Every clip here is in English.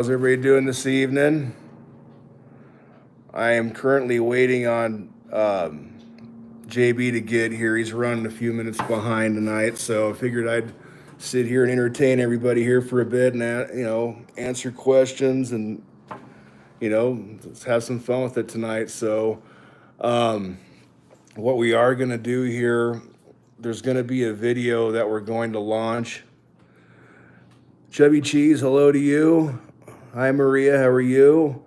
How's everybody doing this evening? I am currently waiting on JB to get here. He's running a few minutes behind tonight, so I figured I'd sit here and entertain everybody here for a bit and answer questions and just have some fun with it tonight. So what we are going to do here, there's going to be a video that we're going to launch. Chubby Cheese, hello to you. Hi Maria, how are you?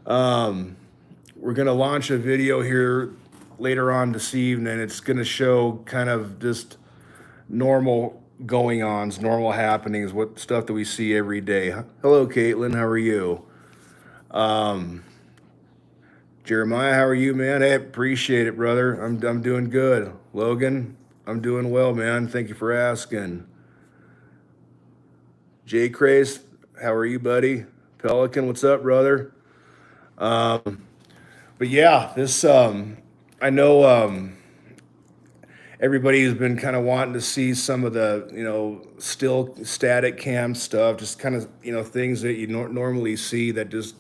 We're going to launch a video here later on this evening. It's going to show kind of just normal going-ons, normal happenings, what stuff that we see every day. Hello, Caitlin. How are you? Jeremiah, how are you, man? Hey, appreciate it, brother. I'm doing good. Logan, I'm doing well, man. Thank you for asking. Jay Craze, how are you, buddy? Pelican, what's up, brother? But yeah, this I know everybody's been kind of wanting to see some of the still static cam stuff, just kind of things that you normally see that just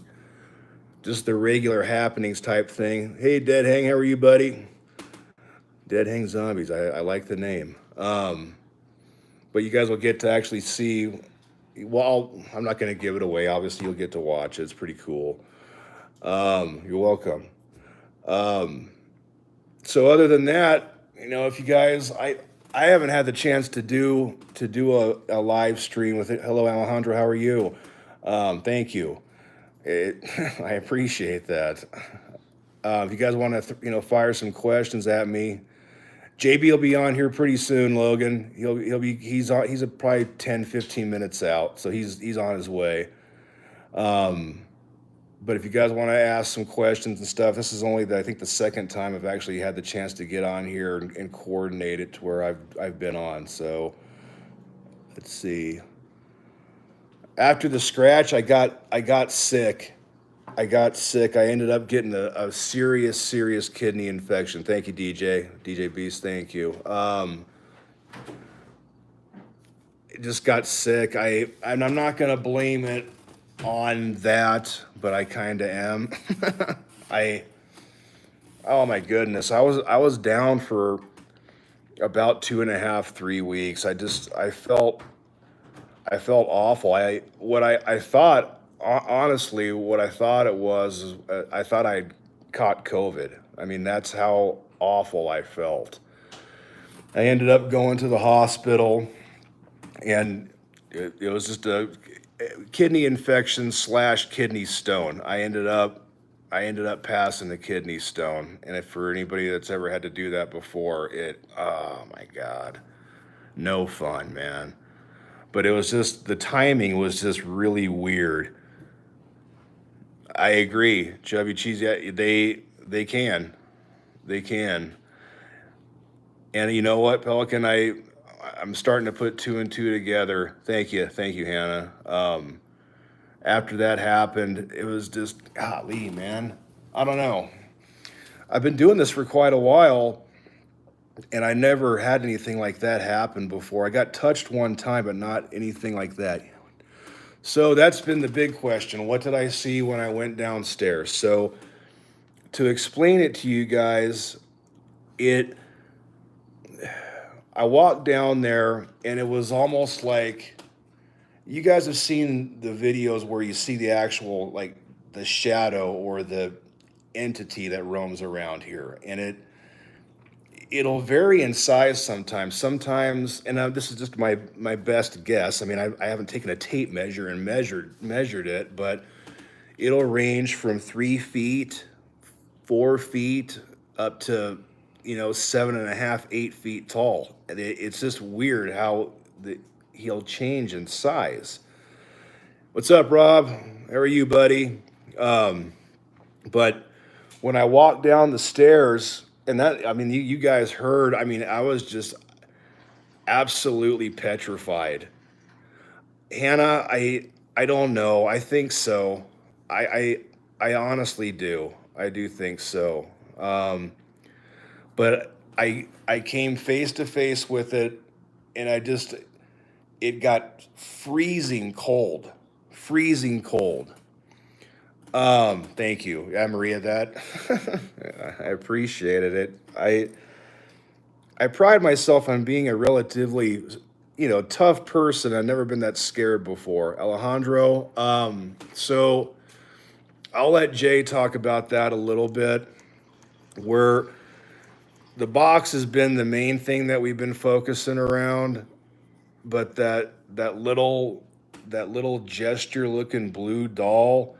the regular happenings type thing. Hey, Dead Hang, how are you, buddy? Dead Hang Zombies, I like the name. But you guys will get to actually see. Well, I'm not going to give it away. Obviously, you'll get to watch it. It's pretty cool. You're welcome. So other than that, if you guys, I haven't had the chance to do a live stream with it. Hello, Alejandro. How are you? Thank you. I appreciate that. If you guys want to, fire some questions at me, JB will be on here pretty soon. Logan, he's probably 10, 15 minutes out, so he's on his way. But if you guys want to ask some questions and stuff, this is only I think the second time I've actually had the chance to get on here and coordinate it to where I've been on. So let's see. After the scratch, I got sick. I ended up getting a serious kidney infection. Thank you, DJ Beast. Thank you. Just got sick. And I'm not gonna blame it on that, but I kind of am. Oh my goodness, I was down for about 2.5, 3 weeks. I felt awful. I thought honestly what I thought it was is, I thought I'd caught COVID. I mean, that's how awful I felt. I ended up going to the hospital, and it was just a kidney infection / kidney stone. I ended up passing the kidney stone, and if for anybody that's ever had to do that before, oh my God, no fun, man. But it was just the timing was just really weird. I agree, Chubby Cheese. Yeah, they can, and you know what, Pelican, I'm starting to put two and two together. Thank you, Hannah. After that happened, it was just golly, man. I don't know. I've been doing this for quite a while, and I never had anything like that happen before. I got touched one time, but not anything like that. So that's been the big question. What did I see when I went downstairs? So to explain it to you guys, I walked down there, and it was almost like, you guys have seen the videos where you see the actual, like, the shadow or the entity that roams around here, and it'll vary in size sometimes. Sometimes, and this is just my best guess. I mean, I haven't taken a tape measure and measured it, but it'll range from 3 feet, 4 feet, up to 7.5, 8 feet tall. It's just weird how he'll change in size. What's up, Rob? How are you, buddy? But when I walked down the stairs, and that, I mean, you guys heard, I mean, I was just absolutely petrified. Hannah, I don't know. I think so. I honestly do. I do think so. But I came face to face with it, and it got freezing cold, freezing cold. Thank you. Yeah, Maria, that I appreciated it. I pride myself on being a relatively, tough person. I've never been that scared before. Alejandro, so I'll let Jay talk about that a little bit. Where the box has been the main thing that we've been focusing around, but that little gesture looking blue doll,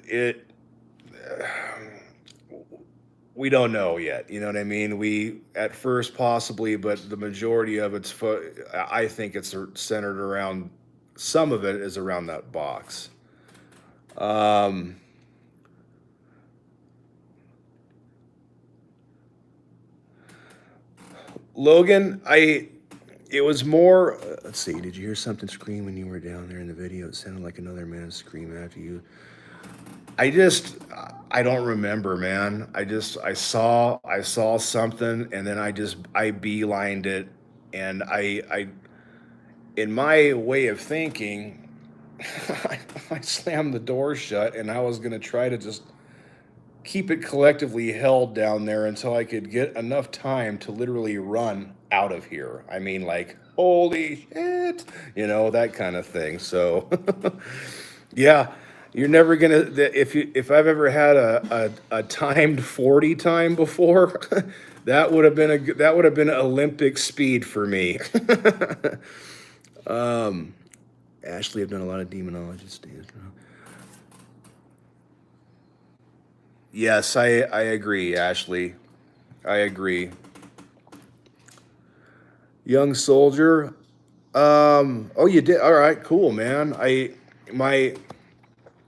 it we don't know yet. You know what I mean? We at first possibly, but the majority of I think it's centered around. Some of it is around that box. Um, Logan, it was more. Let's see. Did you hear something scream when you were down there in the video? It sounded like another man scream after you. I just I don't remember, man. I saw something, and then I beelined it, and I in my way of thinking, I slammed the door shut, and I was gonna try to just keep it collectively held down there until I could get enough time to literally run out of here. I mean, like, holy shit, that kind of thing. So, yeah, you're never gonna. If I've ever had a timed 40 time before, that would have been Olympic speed for me. Ashley, I've done a lot of demonology studies. Yes, I agree, Ashley. I agree. Young soldier. Oh, you did. All right, cool, man. My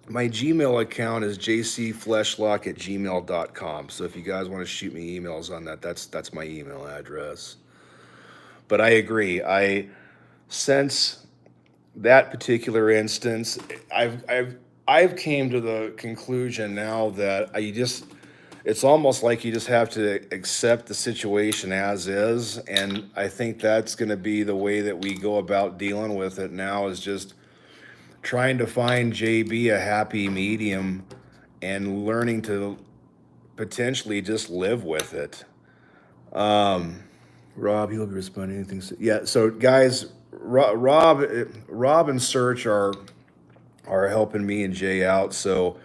my Gmail account is jcfleshlock@gmail.com. So if you guys want to shoot me emails on that, that's my email address. But I agree. I since that particular instance, I've came to the conclusion now that it's almost like you just have to accept the situation as is, and I think that's going to be the way that we go about dealing with it now, is just trying to find JB a happy medium and learning to potentially just live with it. Rob, he'll be responding to anything. Yeah, so guys, Rob and Search are helping me and Jay out. So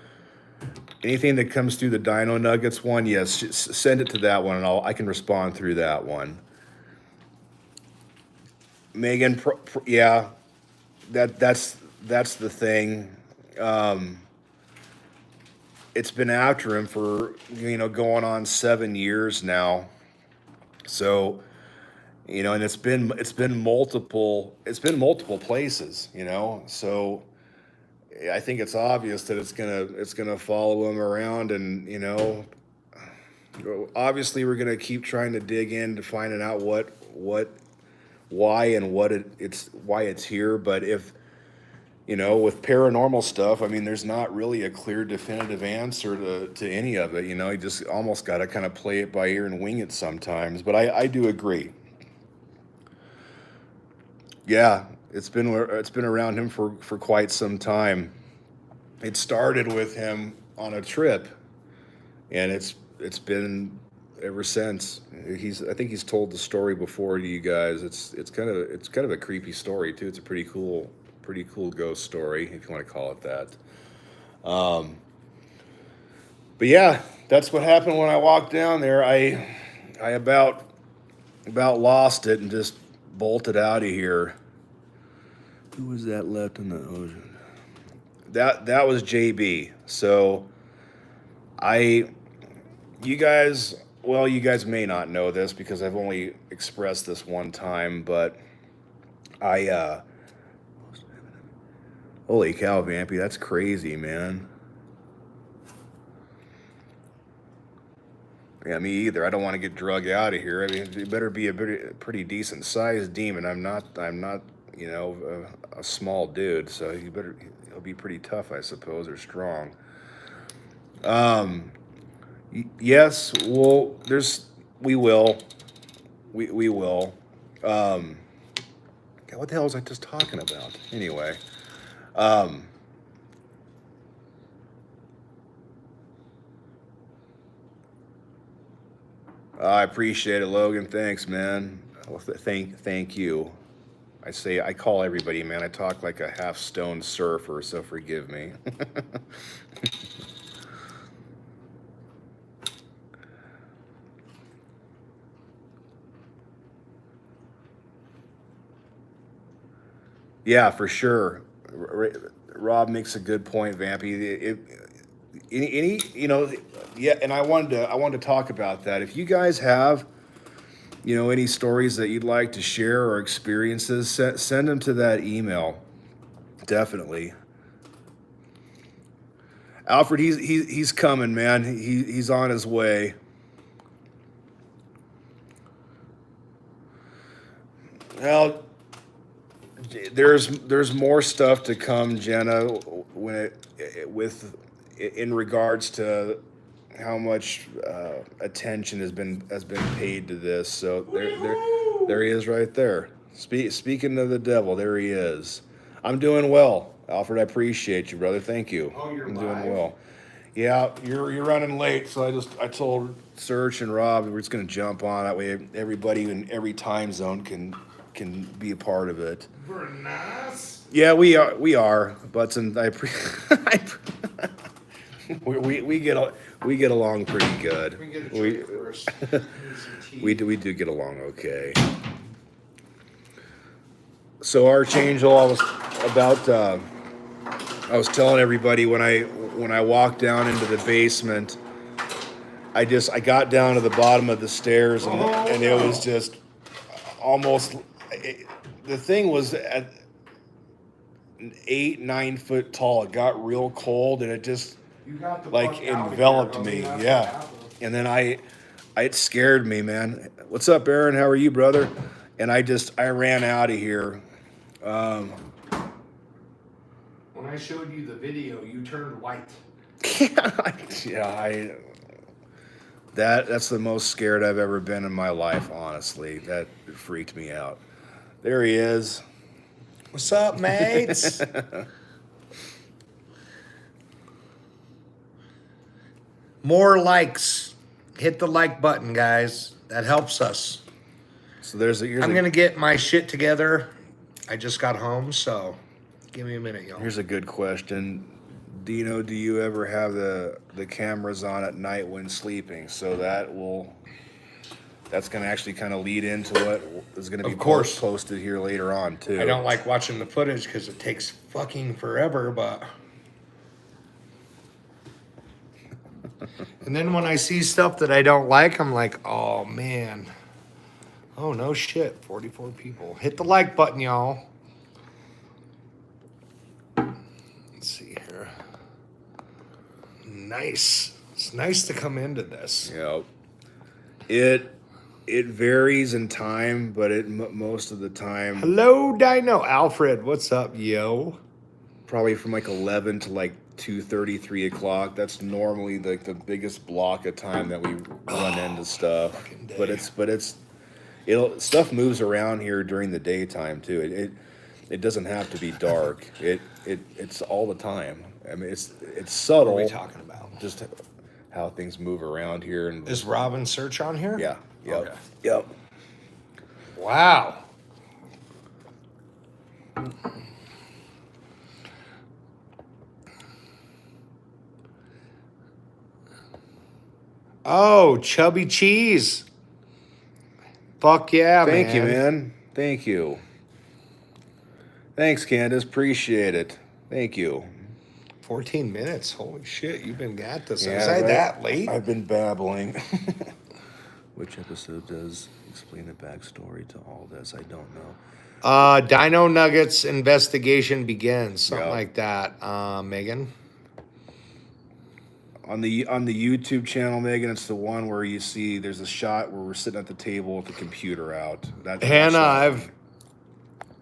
anything that comes through the Dino Nuggets one, yes, send it to that one, and I can respond through that one. Megan, yeah, that's the thing. Um, it's been after him for going on 7 years now. So and it's been multiple places. So I think it's obvious that it's gonna follow him around, and obviously we're gonna keep trying to dig into finding out what why and why it's here. But if with paranormal stuff, I mean, there's not really a clear definitive answer to any of it. You just almost got to kind of play it by ear and wing it sometimes. But I do agree. Yeah, it's been around him for quite some time. It started with him on a trip, and it's been ever since. I think he's told the story before to you guys. It's kind of a creepy story too. It's a pretty cool ghost story, if you want to call it that. Um, but yeah, that's what happened when I walked down there. I about lost it and just bolted out of here. Who was that left in the ocean? That was JB. So I you guys you guys may not know this because I've only expressed this one time, but I holy cow, Vampy, that's crazy, man. Yeah, me either. I don't want to get drug out of here. I mean, you better be a pretty decent sized demon. I'm not, a small dude. So he'll be pretty tough, I suppose, or strong. Um, yes, well, we will, we will. Um, God, what the hell was I just talking about? Anyway, Um, I appreciate it, Logan. Thanks, man. Well, thank you. I call everybody, man. I talk like a half stoned surfer, so forgive me. Yeah, for sure. Rob makes a good point, Vampy. Yeah, and I wanted to talk about that. If you guys have, any stories that you'd like to share or experiences, send them to that email. Definitely. Alfred, he's coming, man. He's on his way. Well, there's more stuff to come, Jenna, when with in regards to how much attention has been paid to this. So there he is right there. Speaking of the devil, there he is. I'm doing well, Alfred. I appreciate you, brother. Thank you. Oh, you're I'm live? doing well. Yeah, you're running late, so I told Serge and Rob we're just gonna jump on that way. Everybody in every time zone can be a part of it. Very nice. Yeah, we are, Butson. We get along pretty good. We can get a drink first. Need some tea. We do get along okay. So our change all was about. I was telling everybody when I walked down into the basement, I got down to the bottom of the stairs and it was just almost. The thing was at 8-9 foot tall. It got real cold and it just You got the like fuck out of enveloped here, me. Rosie. That's Yeah. what happened. And then it scared me, man. What's up, Aaron? How are you, brother? And I ran out of here. When I showed you the video, you turned white. Yeah, that's the most scared I've ever been in my life, honestly. That freaked me out. There he is. What's up, mates? More likes. Hit the like button, guys. That helps us. So here's I'm going to get my shit together. I just got home, so give me a minute, y'all. Here's a good question. Dino, do you ever have the cameras on at night when sleeping? So that's going to actually kind of lead into what is going to be Of course. posted here later on, too. I don't like watching the footage because it takes fucking forever, but... And then when I see stuff that I don't like, I'm like, oh, man. Oh, no shit. 44 people. Hit the like button, y'all. Let's see here. Nice. It's nice to come into this. Yeah. It varies in time, but most of the time, Hello, Dino. Alfred, what's up, yo? probably from like 11 to like 2:30, 3 o'clock. That's normally like the biggest block of time that we run into stuff. fucking day. But stuff moves around here during the daytime too. It doesn't have to be dark. It's all the time. I mean, it's subtle. What are we talking about? Just how things move around here and Is Robin Search on here? yeah. Yep. Okay. Yep. Wow. Oh, chubby cheese. Fuck yeah, Thank you, man. Thank you. Thanks, Candace. Appreciate it. Thank you. 14 minutes. Holy shit, you've been at this. Yeah, Is I right? that late? I've been babbling. Which episode does explain the backstory to all this? I don't know. Dino Nuggets investigation begins. Something Yeah. like that. Megan. On the YouTube channel, Megan, it's the one where you see there's a shot where we're sitting at the table with the computer out. Hannah,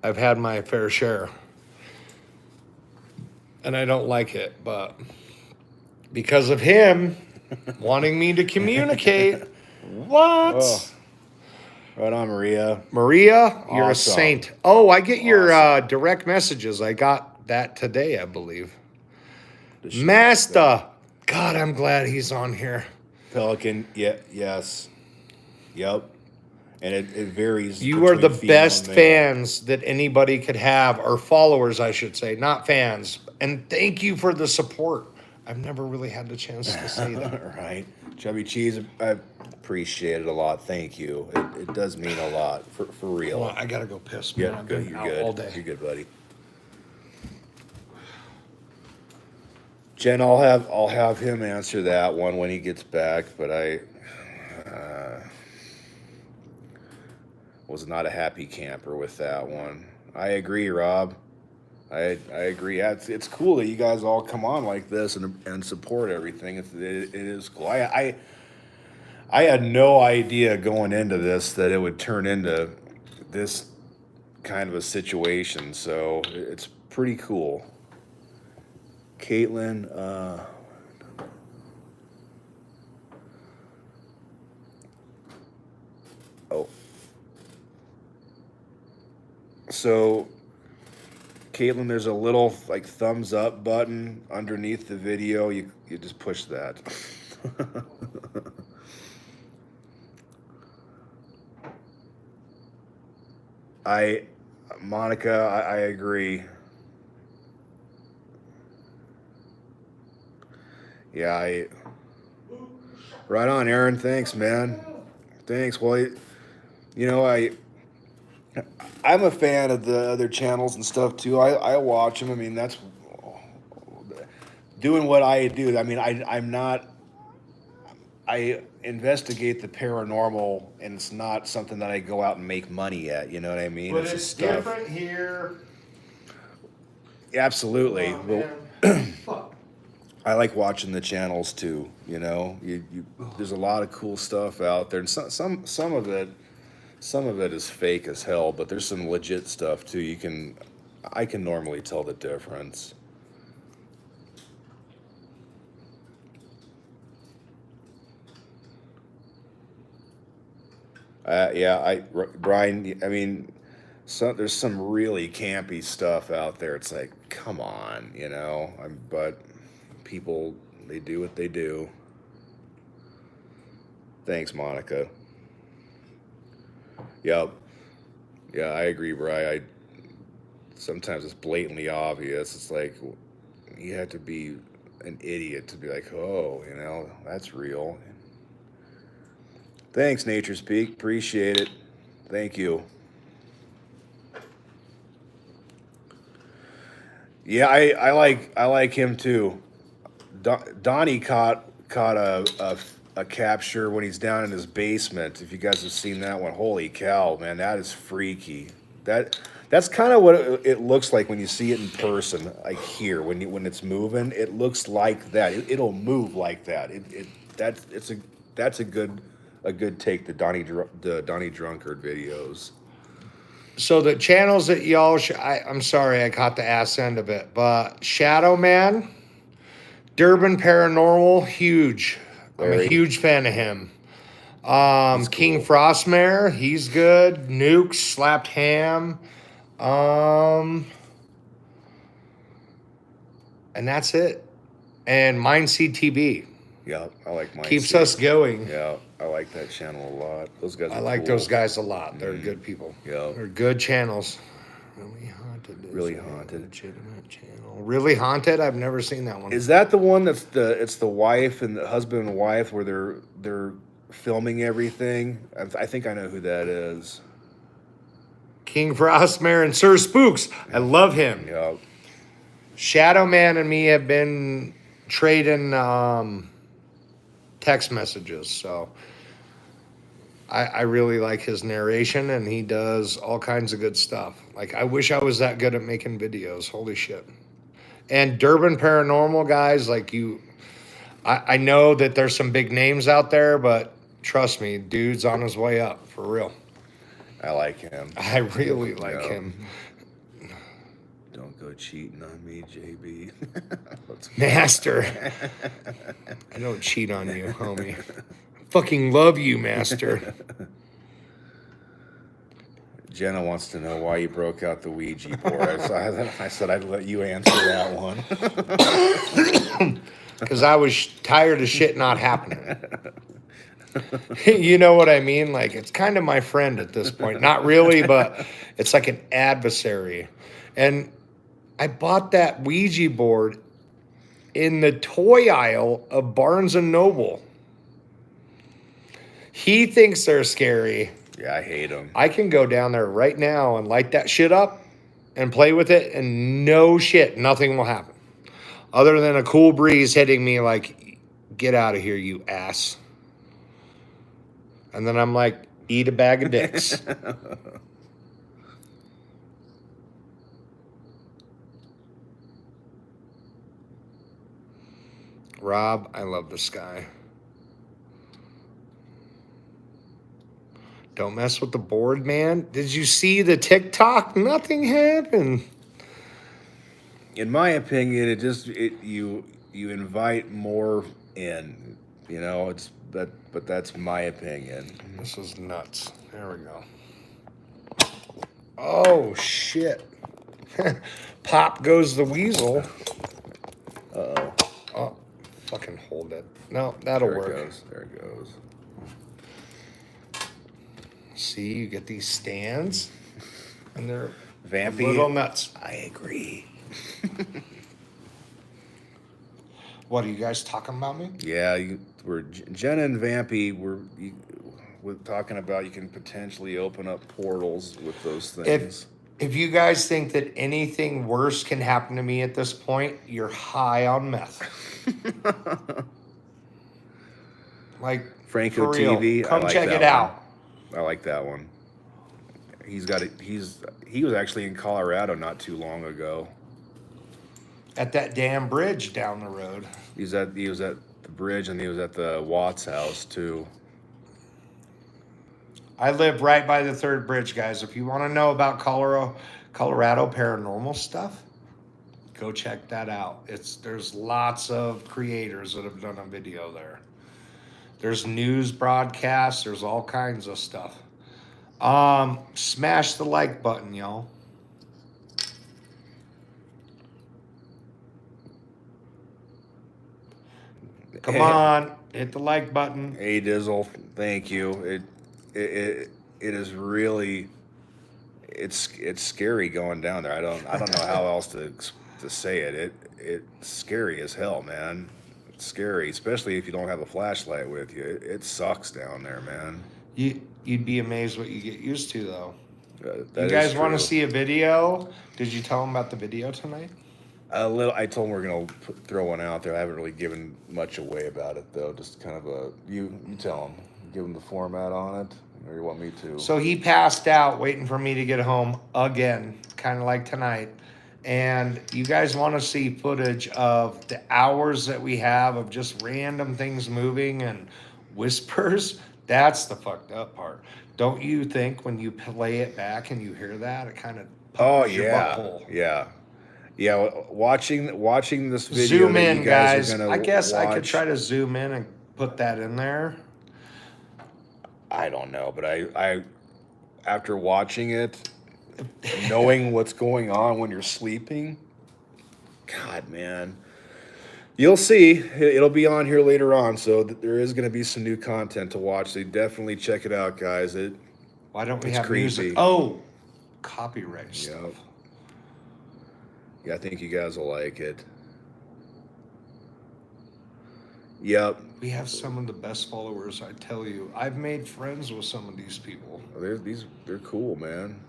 I've had my fair share. And I don't like it, but because of him wanting me to communicate. What? Oh. Right on, Maria. Maria, you're a Awesome. saint. Oh, I get your direct messages. I got that today, I believe. The show. Master. God, I'm glad he's on here. Pelican, yeah, yes. Yep. And it varies. You are the between female best and male. fans that anybody could have, or followers, I should say, not fans. And thank you for the support. I've never really had the chance to say that. Right. Chubby Cheese, I appreciate it a lot. Thank you. It does mean a lot, for real. Well, I gotta go piss, man. Yeah, I've good. been You're out good. all day. You're good, buddy. Jen, I'll have him answer that one when he gets back, but I was not a happy camper with that one. I agree, Rob. I agree. Yeah, it's cool that you guys all come on like this and support everything. It is cool. I had no idea going into this that it would turn into this kind of a situation. So it's pretty cool. Caitlin, oh, so Caitlin, there's a little like thumbs up button underneath the video. You just push that. Monica, I agree. Yeah, right on, Aaron. Thanks, man. Thanks. Well, I'm a fan of the other channels and stuff too. I watch them. I mean, that's doing what I do. I mean, I'm not. I investigate the paranormal, and it's not something that I go out and make money at. You know what I mean? But just it's stuff. different here. Absolutely. Oh, Well, man. Fuck. I like watching the channels too. You know, there's a lot of cool stuff out there, and some of it is fake as hell, but there's some legit stuff too. I can normally tell the difference. Brian, I mean, there's some really campy stuff out there. It's like, come on, but people, they do what they do. Thanks, Monica. Yep. Yeah, I agree, Brian. Sometimes it's blatantly obvious. It's like, you have to be an idiot to be like, oh, that's real. Thanks, Nature's Peak. Appreciate it. Thank you. Yeah, I like him too. Donnie caught a capture when he's down in his basement. If you guys have seen that one, holy cow, man, that is freaky. That's kind of what it looks like when you see it in person, like here when it's moving. It looks like that. It'll move like that. That's a good take. The Donnie Drunkard videos. So the channels that y'all, I'm sorry I caught the ass end of it, but Shadow Man, Durban Paranormal, huge. I'm a huge fan of him. King Frostmare, he's good. Nuke, Slapped Ham. And that's it. And Mind CTV. Yeah, I like Mind Keeps us going. Yeah, I like that channel a lot. Those guys I are like cool. those guys a lot. They're good people. Yeah. They're good channels. Really Haunted. Really Haunted. Legitimate channel. Really Haunted? I've never seen that one. Is that the one it's the wife and the husband and wife where they're filming everything? I think I know who that is. King Frostmare and Sir Spooks. I love him. Yeah. Shadow Man and me have been trading text messages, so I really like his narration, and he does all kinds of good stuff. Like, I wish I was that good at making videos. Holy shit. And Durban Paranormal guys, like you, I know that there's some big names out there, but trust me, dude's on his way up, for real. I like him. I really like him. Don't go cheating on me, JB. Master. I don't cheat on you, homie. I fucking love you, Master. Jenna wants to know why you broke out the Ouija board. I said I'd let you answer that one. Because I was tired of shit not happening. You know what I mean? Like, it's kind of my friend at this point. Not really, but it's like an adversary. And I bought that Ouija board in the toy aisle of Barnes and Noble. He thinks they're scary. Yeah, I hate them. I can go down there right now and light that shit up and play with it, and no shit, nothing will happen. Other than a cool breeze hitting me like, get out of here, you ass. And then I'm like, eat a bag of dicks. Rob, I love the sky. Don't mess with the board, man. Did you see the TikTok? Nothing happened. In my opinion, you invite more in. You know, but that's my opinion. This is nuts. There we go. Oh, shit. Pop goes the weasel. Uh-oh. Oh, fucking hold it. No, that'll There work. it goes. There it goes. See, you get these stands, and they're Vampy. little nuts. I agree. What, are you guys talking about me? Yeah, Jenna and Vampy we're talking about you can potentially open up portals with those things. If you guys think that anything worse can happen to me at this point, you're high on meth. Like, Franco for real. TV. Come I like check that it out. one. I like that one. He was actually in Colorado not too long ago. At that damn bridge down the road. He was at the bridge, and he was at the Watts house too. I live right by the third bridge, guys. If you want to know about Colorado paranormal stuff, go check that out. There's lots of creators that have done a video there. There's news broadcasts. There's all kinds of stuff. Smash the like button, y'all. Come on, hit the like button. Hey Dizzle, thank you. It is really it's scary going down there. I don't know how else to say it. It's scary as hell, man. It's scary, especially if you don't have a flashlight with you. It sucks down there, man. You'd be amazed what you get used to, though. That You guys is want to true. see a video? Did you tell them about the video tonight? A little. I told him we're gonna throw one out there. I haven't really given much away about it though. Just kind of you tell him, give him the format on it, or you want me to? So he passed out waiting for me to get home again, kind of like tonight. And you guys want to see footage of the hours that we have of just random things moving and whispers? That's the fucked up part. Don't you think when you play it back and you hear that, it kind of puckers your butthole? Yeah. Watching this video. Zoom that in, you guys. guys. Are gonna I guess I could watch, try to zoom in and put that in there. I don't know, but I after watching it, knowing what's going on when you're sleeping, God, man. You'll see. It'll be on here later on, so there is going to be some new content to watch. So definitely check it out, guys. Why don't we It's have creepy. music? Oh, copyright stuff. Yep. Yeah, I think you guys will like it. Yep. We have some of the best followers, I tell you. I've made friends with some of these people. They're cool, man.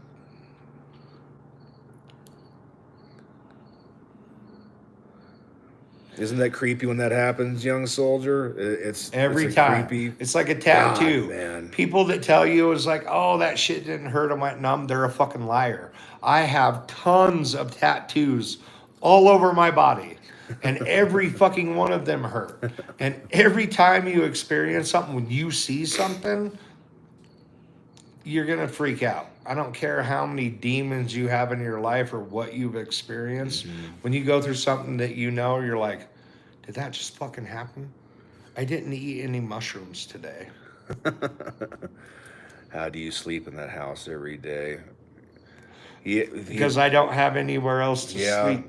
Isn't that creepy when that happens, young soldier? It's Every a time. creepy. It's like a tattoo. God, man. People that tell you it's like, oh, that shit didn't hurt. I'm like, no, they're a fucking liar. I have tons of tattoos all over my body. And every fucking one of them hurt. And every time you experience something, when you see something, you're going to freak out. I don't care how many demons you have in your life or what you've experienced. Mm-hmm. When you go through something that you know, you're like, did that just fucking happen? I didn't eat any mushrooms today. How do you sleep in that house every day? because I don't have anywhere else to yeah, sleep.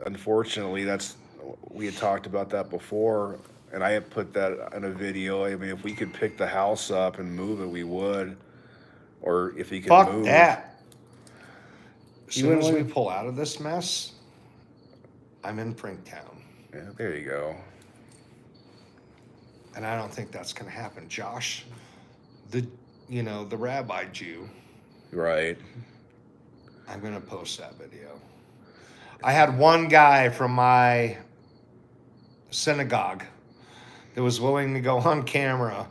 unfortunately, we had talked about that before, and I had put that in a video. I mean, if we could pick the house up and move it, we would. Or if he can Fuck move, that. As you soon wouldn't as we want. pull out of this mess, I'm in Franktown. Yeah, there you go. And I don't think that's going to happen. Josh, the rabbi Jew, Right. I'm going to post that video. I had one guy from my synagogue that was willing to go on camera,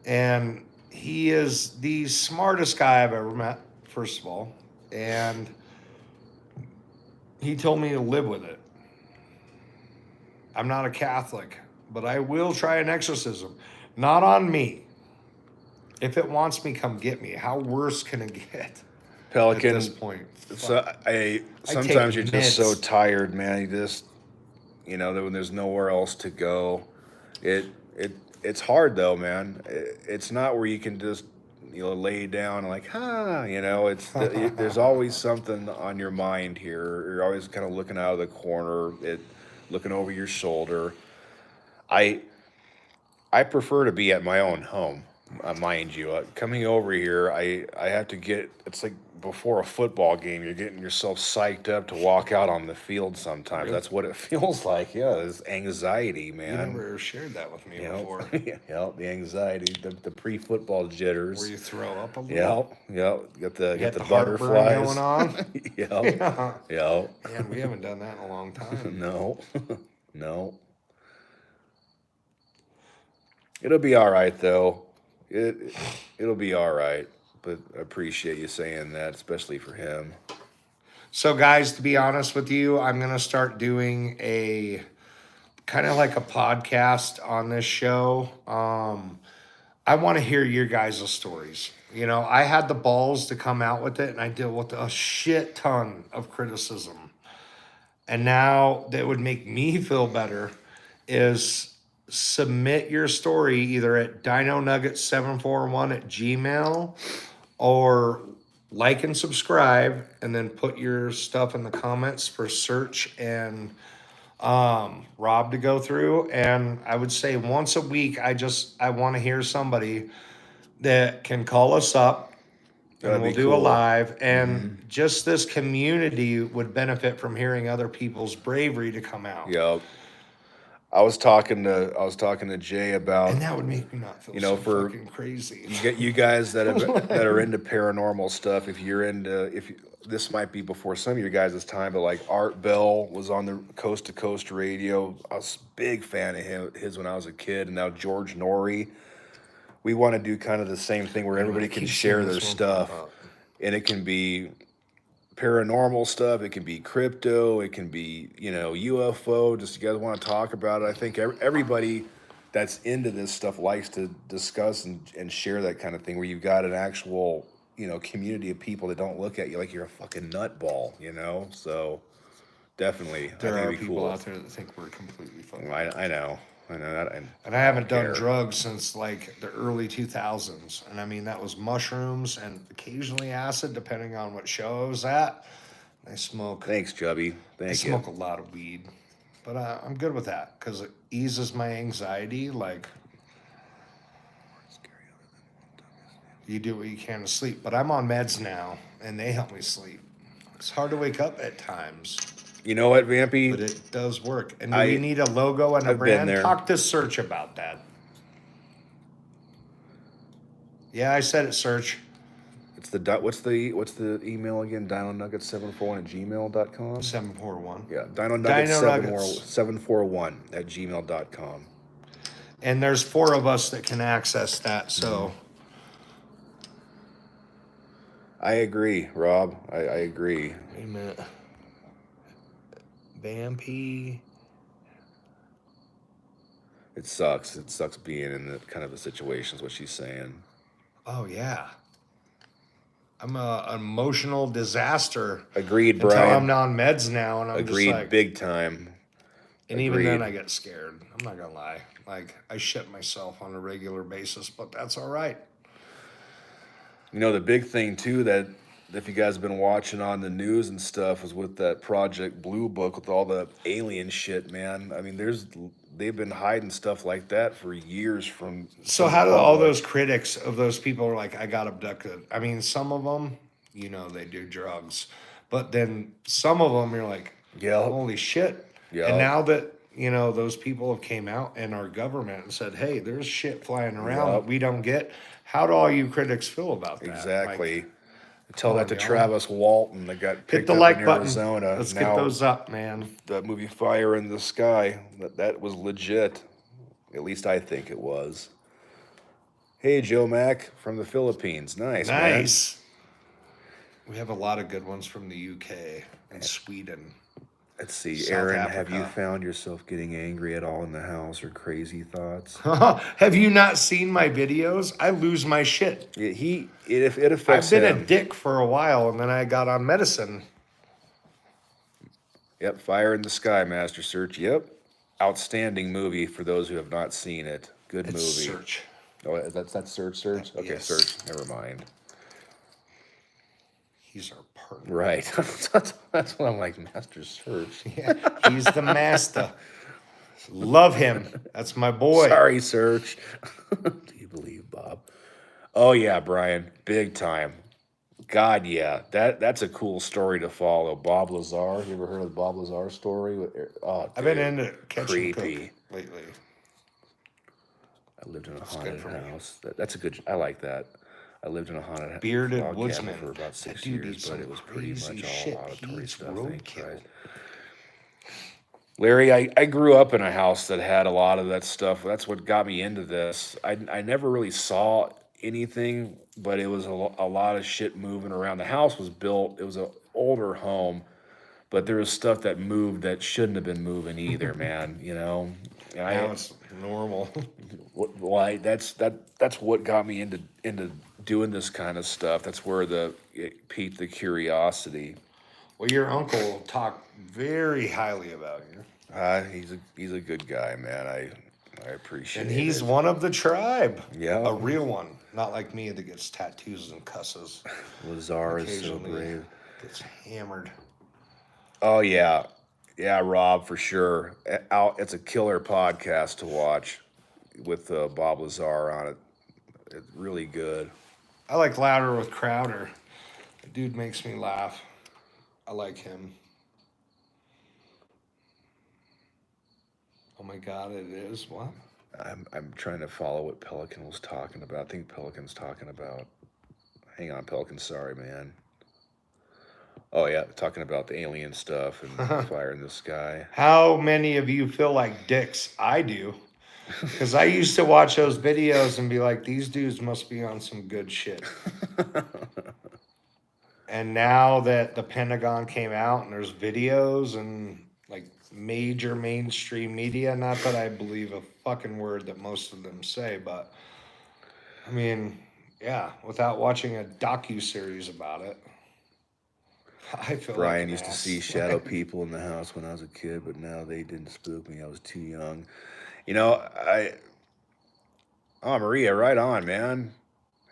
and he is the smartest guy I've ever met, first of all. And he told me to live with it. I'm not a Catholic, but I will try an exorcism. Not on me. If it wants me, come get me. How worse can it get Pelican. at this point? So Fuck. sometimes you're just so meds. tired, man. You just that when there's nowhere else to go, it it's hard though, man. It's not where you can just lay down and like It's there's always something on your mind here. You're always kind of looking out of the corner, looking over your shoulder. I I prefer to be at my own home, mind you. Coming over here, I have to get. It's like before a football game, you're getting yourself psyched up to walk out on the field. Sometimes Really? that's what it feels like. Yeah, it's anxiety, You man. never shared that with me You before. know, the anxiety, the pre-football jitters. Where you throw up a little? Got the You got had the the heartburn butterflies going on? Yep, yep. Man, we haven't done that in a long time. No, no. It'll be all right though. It'll be all right. But I appreciate you saying that, especially for him. So, guys, to be honest with you, I'm going to start doing a kind of like a podcast on this show. I want to hear your guys' stories. I had the balls to come out with it, and I deal with a shit ton of criticism. And now that would make me feel better is submit your story either at dinonugget741 at Gmail or like and subscribe, and then put your stuff in the comments for Search and Rob to go through. And I would say once a week, I want to hear somebody that can call us up, and That'd we'll be do a cool. live. And just this community would benefit from hearing other people's bravery to come out. Yep. I was talking to Jay about And that would make me not feel so for fucking crazy. you guys that are into paranormal stuff. If you're into this might be before some of your guys' time, but like Art Bell was on the Coast to Coast radio. I was a big fan of his when I was a kid, and now George Norrie. We want to do kind of the same thing where everybody can share their stuff, and it can be paranormal stuff, it can be crypto, it can be UFO. Just you guys want to talk about it. I think everybody that's into this stuff likes to discuss and share that kind of thing, where you've got an actual community of people that don't look at you like you're a fucking nutball. So definitely There I think are it'd be people cool. out there that think we're completely fucking. I know that, and I haven't don't done care. drugs since like the early 2000s. And I mean, that was mushrooms and occasionally acid, depending on what show I was at. I smoke. Thanks, Chubby. I Thank you. smoke a lot of weed, but I'm good with that because it eases my anxiety. Like, you do what you can to sleep, but I'm on meds now, and they help me sleep. It's hard to wake up at times, You know what, Vampy? but it does work. And do we need a logo and a I've been brand? there. Talk to Search about that. Yeah, I said it, Search. It's what's the email again? DinoNuggets741 at gmail.com. 741. Yeah, Dino DinoNuggets741 at gmail.com. And there's 4 of us that can access that, so. I agree, Rob. I agree. Wait a minute. Vampy. It sucks. It sucks being in that kind of a situation is what she's saying. Oh, yeah. I'm an emotional disaster. Agreed, Until Brian. I'm on meds now, and I'm Agreed, just like, big time. and even then Agreed. I get scared. I'm not gonna lie. Like, I shit myself on a regular basis, but that's all right. The big thing too that if you guys have been watching on the news and stuff, was with that Project Blue Book with all the alien shit, man. I mean, they've been hiding stuff like that for years So from the how do all public. those critics of those people are like, I got abducted? I mean, some of them, they do drugs, but then some of them, you're like, Yeah, holy shit. And yeah, now that, those people have came out in our government and said, hey, there's shit flying around yeah, that we don't get. How do all you critics feel about that? Like, exactly. come Tell that on, to y'all. Travis Walton that got Hit picked the up in like button. Arizona. Let's get Now those up, man. that movie Fire in the Sky, that was legit. At least I think it was. Hey, Joe Mack from the Philippines. Nice, man. Nice. We have a lot of good ones from the UK and Sweden, Let's see, South Aaron, have you Africa. found yourself getting angry at all in the house or crazy thoughts? Have you not seen my videos? I lose my shit. It I've affects been a him. dick for a while, and then I got on medicine. Yep, Fire in the Sky, Master Search. Yep, outstanding movie for those who have not seen it. Good It's movie. search. Oh, that's Search. Okay, Yes. Search. Never mind. He's our partner. Right. That's what I'm like, Master Search. Yeah, he's the master. Love him. That's my boy. Sorry, Search. Do you believe, Bob? Oh yeah, Brian, big time. God, yeah, that's a cool story to follow. Bob Lazar. You ever heard of the Bob Lazar story? Oh, I've been dude, into catch and cook creepy. lately. I lived in a It's haunted good for me. house. That's a good. I like that. I lived in a haunted Bearded log cabin woodsman. for about That 6 dude years, eats but some it was pretty crazy much all shit. auditory He eats stuff. Thank roadkill. Christ. Larry, I grew up in a house that had a lot of that stuff. That's what got me into this. I never really saw anything, but it was a lot of shit moving around. The house was built, it was an older home, but there was stuff that moved that shouldn't have been moving either, man. And Now it's normal. why that's what got me into doing this kind of stuff. That's where it piqued the curiosity. Well, your uncle talked very highly about you. He's a good guy, man. I appreciate And he's it. one of the tribe. Yeah. A real one. Not like me that gets tattoos and cusses. Lazar is so Occasionally brave. gets hammered. Oh yeah, Rob, for sure. It's a killer podcast to watch with Bob Lazar on it. It's really good. I like Louder with Crowder. The dude makes me laugh. I like him. Oh my god, it is what? I'm trying to follow what Pelican was talking about. I think Pelican's talking about. Hang on, Pelican. Sorry, man. Oh yeah, talking about the alien stuff and fire in the sky. How many of you feel like dicks? I do. Because I used to watch those videos and be like, these dudes must be on some good shit. And now that the Pentagon came out and there's videos and like major mainstream media, not that I believe a fucking word that most of them say, but I mean, yeah, without watching a docu-series about it, I feel like Brian an used to ass. see shadow people in the house when I was a kid, but now they didn't spook me. I was too young. You know, oh, Maria, right on, man.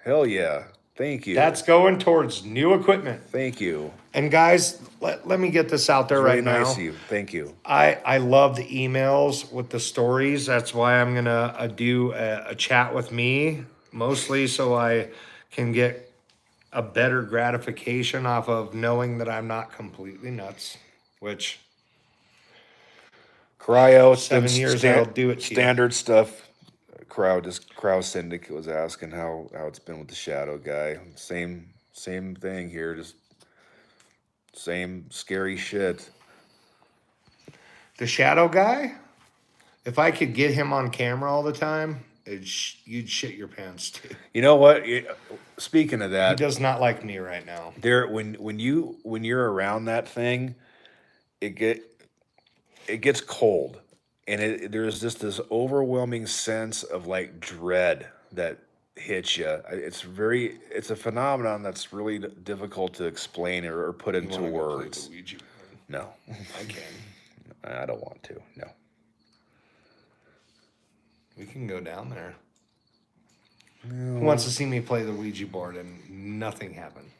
Hell yeah. Thank you. That's going towards new equipment. Thank you. And guys, let me get this out there It's really right nice now. of you. Thank you. I love the emails with the stories. That's why I'm going to do a chat with me, mostly so I can get a better gratification off of knowing that I'm not completely nuts, which Cryo, it's been 7 years that'll do it to you. standard stuff. Crow Syndicate was asking how it's been with the Shadow guy. Same thing here, just same scary shit. The shadow guy, if I could get him on camera all the time, you'd shit your pants too. You know what? Speaking of He that, does not like me right now. when you're around that thing, it gets cold, and there's just this overwhelming sense of like dread that hits you. It's a phenomenon that's really difficult to explain or put You into want to go play words. the Ouija board? No, I can. I don't want to. No. We can go down there. No. Who wants to see me play the Ouija board and nothing happened?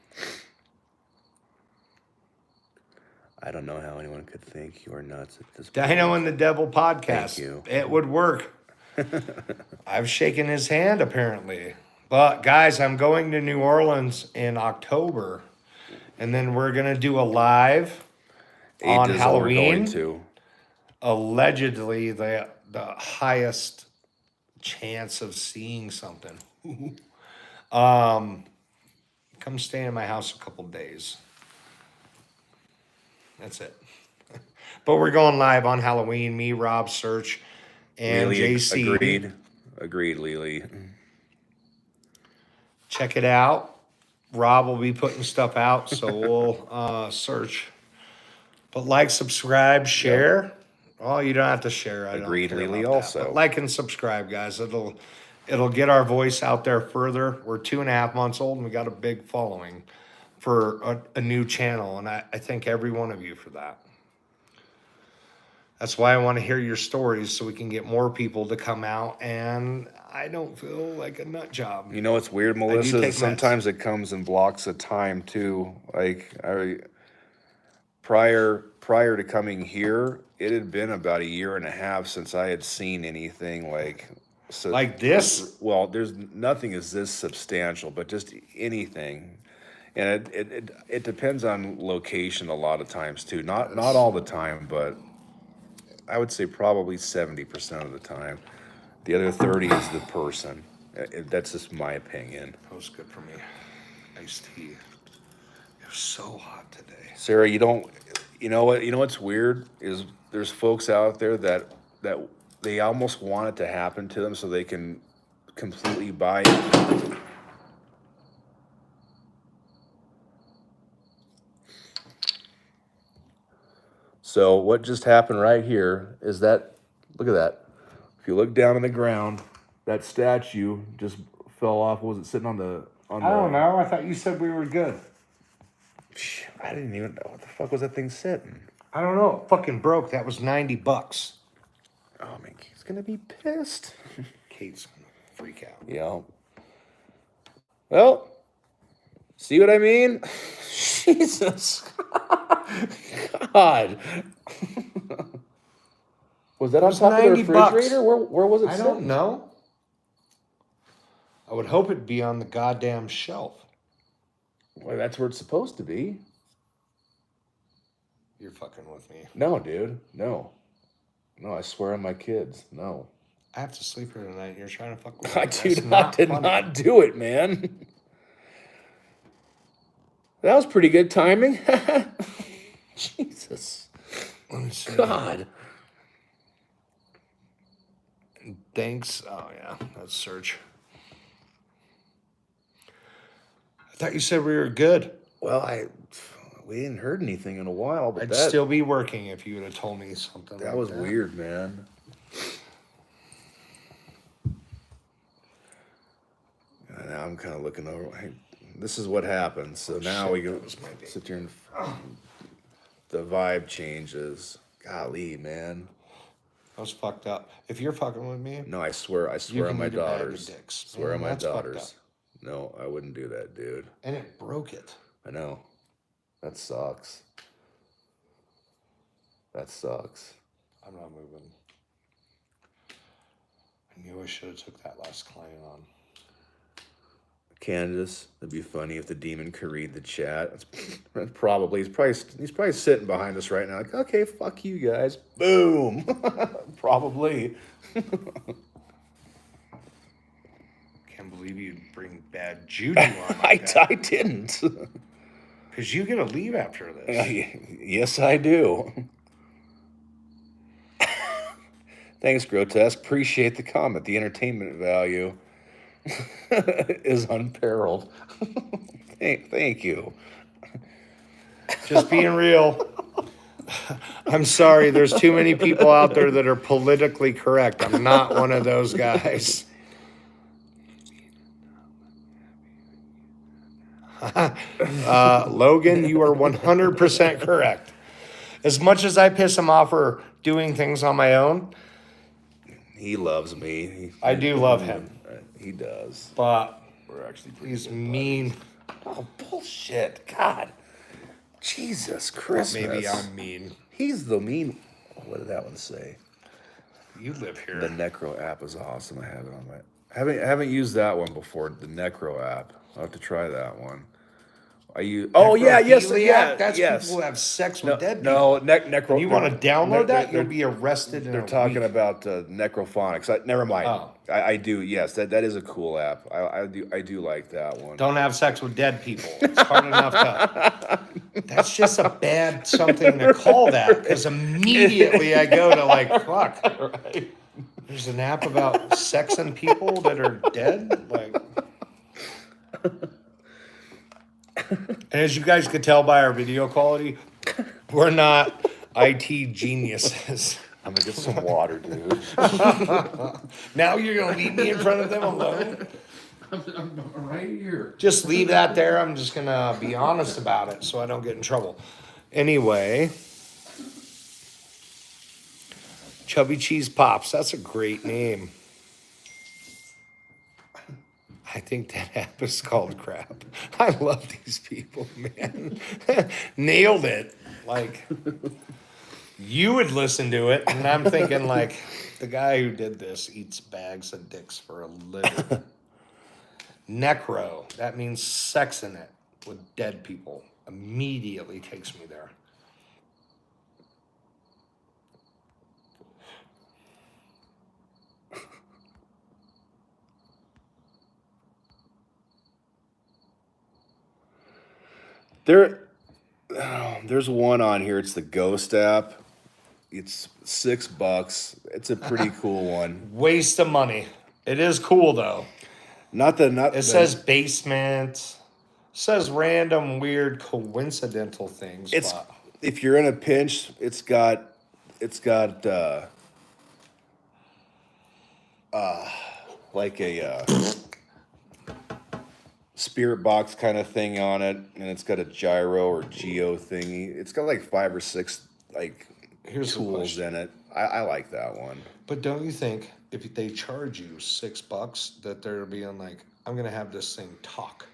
I don't know how anyone could think you are nuts at this Dino point. and the Devil podcast. Thank you. It would work. I've shaken his hand apparently. But guys, I'm going to New Orleans in October. And then we're going to do a live on Ages that we're going Halloween. to. Allegedly the highest chance of seeing something. Come stay in my house a couple days. That's it. But we're going live on Halloween. Me, Rob, Search, and Lily, JC. agreed, Lily. Check it out. Rob will be putting stuff out, so we'll search. But like, subscribe, share. Oh, you don't have to share. I Agreed, don't care Lily, about that. also. But like and subscribe, guys. It'll get our voice out there further. We're 2.5 months old, and we got a big following for a new channel, and I thank every one of you for that. That's why I want to hear your stories so we can get more people to come out, and I don't feel like a nut job. You know what's weird, Melissa? take Sometimes it comes in blocks of time too. Prior to coming here, it had been about a year and a half since I had seen anything like this. Well, there's nothing is this substantial, but just anything. And it depends on location a lot of times too. Not all the time, but I would say probably 70% of the time. The other 30 is the person. That's just my opinion. That was good for me. Iced tea. It was so hot today. Sarah, you know what's weird is there's folks out there that they almost want it to happen to them so they can completely buy it. So what just happened right here is that, look at that. If you look down on the ground, that statue just fell off. Was it sitting on the? I don't know. I thought you said we were good. I didn't even know what the fuck was that thing sitting. I don't know. It fucking broke. That was $90. Oh man, Kate's gonna be pissed. Kate's gonna freak out. Yeah. Well, see what I mean? Jesus. God. Was that on top of the refrigerator? Where was it I sitting? don't know. I would hope it'd be on the goddamn shelf. Well, that's where it's supposed to be. You're fucking with me. No, dude. No, I swear on my kids. No. I have to sleep here tonight. You're trying to fuck with me. I did not do it, man. That was pretty good timing. Jesus. Let me see. God. Thanks. Oh, yeah. That's Search. I thought you said we were good. Well, we hadn't heard anything in a while, but I'd still be working if you would have told me something. That was weird, man. And now I'm kind of looking over. Hey, this is what happens. So now we go sit here and the vibe changes. Golly, man. I was fucked up. If you're fucking with me, no, I swear on my daughters. Swear on my daughters. No, I wouldn't do that, dude. And it broke it. I know. That sucks. That sucks. I'm not moving. I knew I should have took that last client on. Candace, it'd be funny if the demon could read the chat. That's probably he's probably sitting behind us right now. Like, okay, fuck you guys. Boom. Probably. Can't believe you bring bad juju on like that. I didn't. Because you get to leave after this. Yes, I do. Thanks, Grotesque. Appreciate the comment. The entertainment value is unparalleled. Thank you. Just being real. I'm sorry, there's too many people out there that are politically correct. I'm not one of those guys. Logan, you are 100% correct. As much as I piss him off for doing things on my own, he loves me. I do love him. He does. But we're actually he's mean. Oh, bullshit. God. Jesus Christmas. Maybe I'm mean. He's the mean. What did that one say? You live here. The Necro app is awesome. I have it on my. Haven't used that one before. The Necro app. I'll have to try that one. I use. Oh yeah, yes, Necrophilia? yeah, That's yes. people who have sex No, with dead no, people. necro. And you want to download that? they're- You'll be arrested in They're a talking week. about necrophonics. Never mind. Oh. I do. Yes, that is a cool app. I do like that one. Don't have sex with dead people. It's hard enough to. That's just a bad something to call that, because immediately I go to like, fuck. Right. There's an app about sexing people that are dead. Like, and as you guys could tell by our video quality, we're not IT geniuses. I'm gonna get some water, dude. Now you're gonna leave me in front of them alone? I'm right here. Just leave that there. I'm just gonna be honest about it so I don't get in trouble. Anyway, Chubby Cheese Pops. That's a great name. I think that app is called crap. I love these people, man. Nailed it. Like, you would listen to it, and I'm thinking, like, the guy who did this eats bags of dicks for a living. Necro, that means sex in it with dead people. Immediately takes me there. There's one on here. It's the Ghost app. It's $6. It's a pretty cool one. Waste of money. It is cool though. Not It says basement. Says random weird coincidental things. It's but if you're in a pinch, it's got like a spirit box kind of thing on it, and it's got a gyro or geo thingy. It's got like 5 or 6 like Here's the tools question. in it. I like that one. But don't you think if they charge you $6 that they're being like, I'm gonna have this thing talk,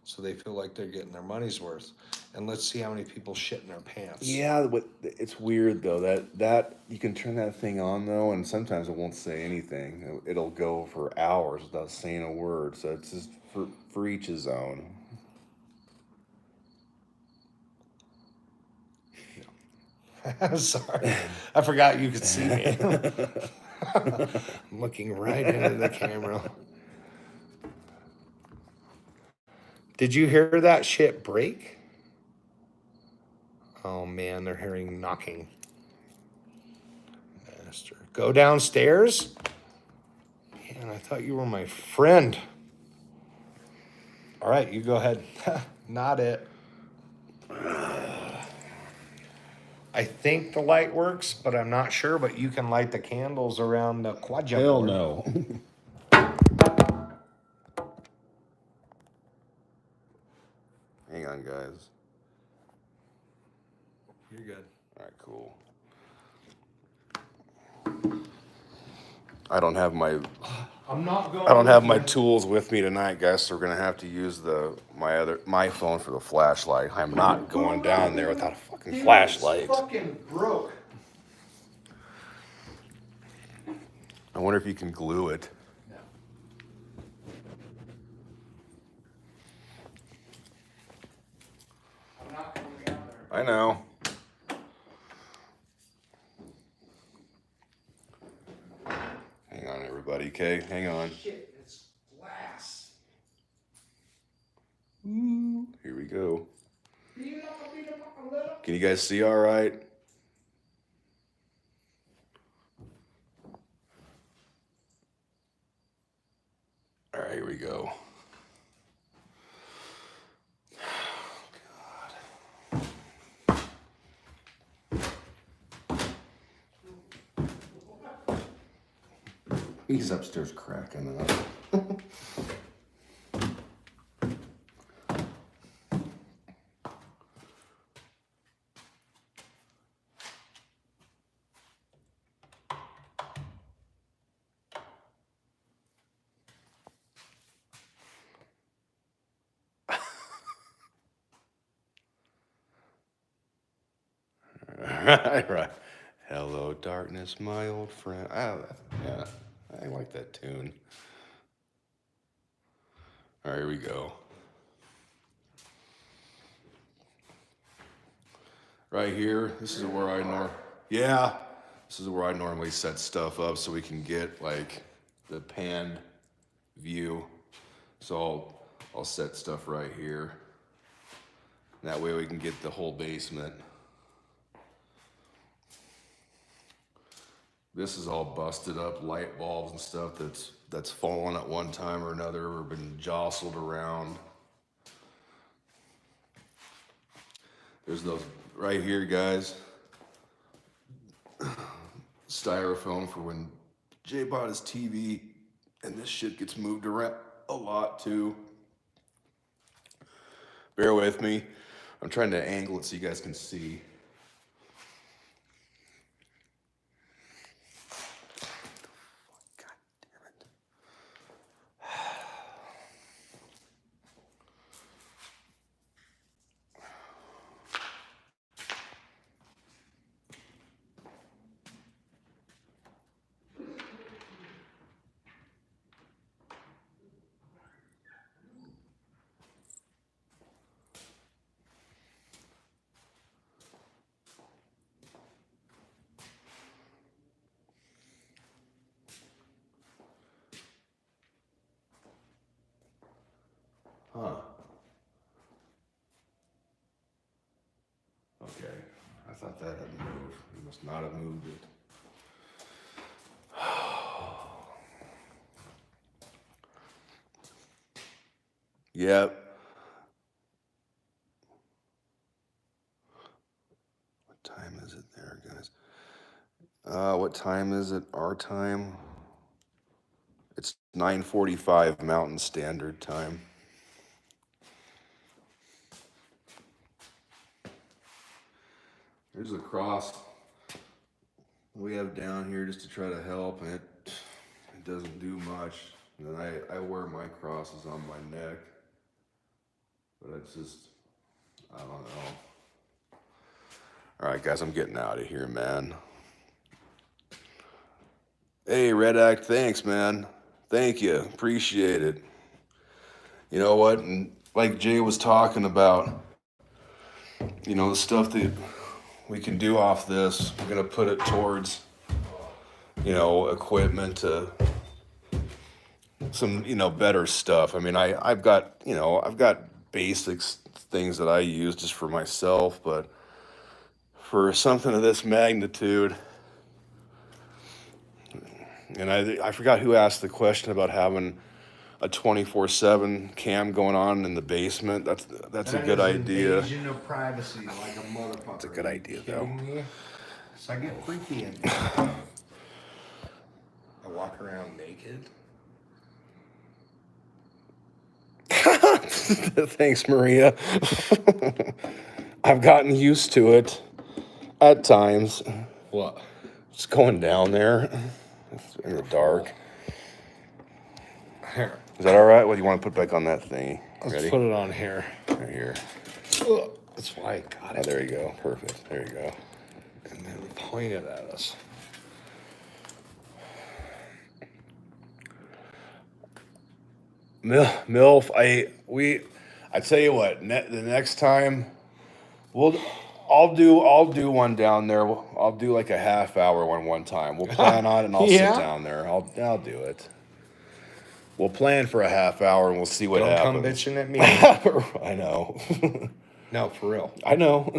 so they feel like they're getting their money's worth, and let's see how many people shit in their pants. Yeah, but it's weird though that you can turn that thing on though, and sometimes it won't say anything. It'll go for hours without saying a word. So it's just for each his own. Sorry, I forgot you could see me. I'm looking right into the camera. Did you hear that shit break? Oh man, they're hearing knocking. Master, go downstairs? Man, I thought you were my friend. All right, you go ahead. Not it. I think the light works, but I'm not sure. But you can light the candles around the quadruple. Hell no. Hang on, guys. You're good. All right, cool. I don't have my I'm not going. I don't have my tools with me tonight, guys. So we're gonna have to use my phone for the flashlight. I'm not going down there without a fucking flashlight. It's fucking broke. I wonder if you can glue it. No. I'm not going down there. I know. Hang on, everybody. Okay, hang on. Shit, it's glass. Here we go. Can you guys see all right? All right, here we go. He's upstairs cracking up. Right. Hello, darkness, my old friend. Yeah, I like that tune. All right, here we go. Right here, this is where this is where I normally set stuff up so we can get like the panned view. So I'll set stuff right here. That way we can get the whole basement. This is all busted up, light bulbs and stuff that's fallen at one time or another or been jostled around. There's those right here, guys. Styrofoam for when Jay bought his TV, and this shit gets moved around a lot too. Bear with me. I'm trying to angle it so you guys can see. God damn it. Huh. Okay. I thought that had moved. You must not have moved it. Yep. What time is it there, guys? What time is it? Our time? It's 9:45 Mountain Standard Time. Here's a cross we have down here just to try to help, and it doesn't do much. And then I wear my crosses on my neck, but it's just, I don't know. All right, guys, I'm getting out of here, man. Hey, Red Act, thanks, man. Thank you. Appreciate it. You know what? And like Jay was talking about, the stuff that we can do off this, we're going to put it towards, equipment to some, better stuff. I mean, I've got basics things that I use just for myself, but for something of this magnitude, and I forgot who asked the question about having a 24/7 cam going on in the basement. That's a good idea. Invasion of privacy, like a motherfucker. It's a good idea, though. Me? So I get freaky in I walk around naked. Thanks, Maria. I've gotten used to it at times. What? Just going down there in the dark. Here. Is that all right? What do you want to put back on that thing? Let's Ready? put it on here. Right here. That's why I got Oh, it. there you go. Perfect. There you go. And then point it at us. MILF, I tell you what, the next time I'll do one down there. I'll do like a half hour one time. We'll plan on it and I'll Yeah? sit down there. I'll do it. We'll plan for a half hour and we'll see what Don't come happens. bitching at me. I know. No, for real. I know.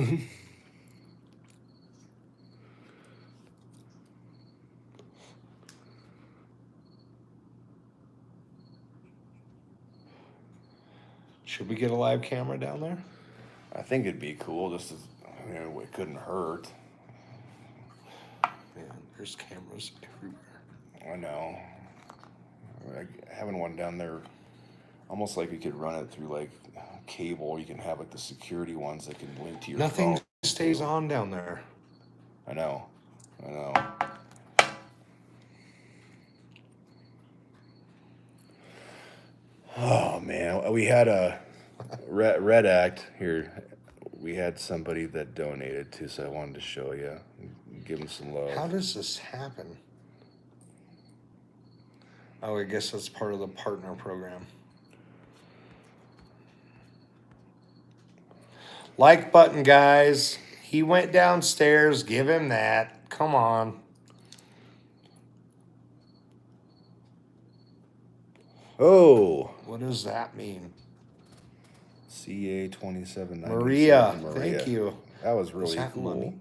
Should we get a live camera down there? I think it'd be cool. It couldn't hurt. Man, there's cameras everywhere. I know. Having one down there, almost like you could run it through like cable. You can have like the security ones that can link to your Nothing phone. stays on down there. I know. Oh man, we had a Red Act here. we had somebody that donated too, so I wanted to show you, give them some love. How does this happen? Oh, I guess that's part of the partner program. Like button, guys. He went downstairs. Give him that. Come on. Oh, What does that mean? CA 2797. Maria, thank you. That was really Is that cool. money?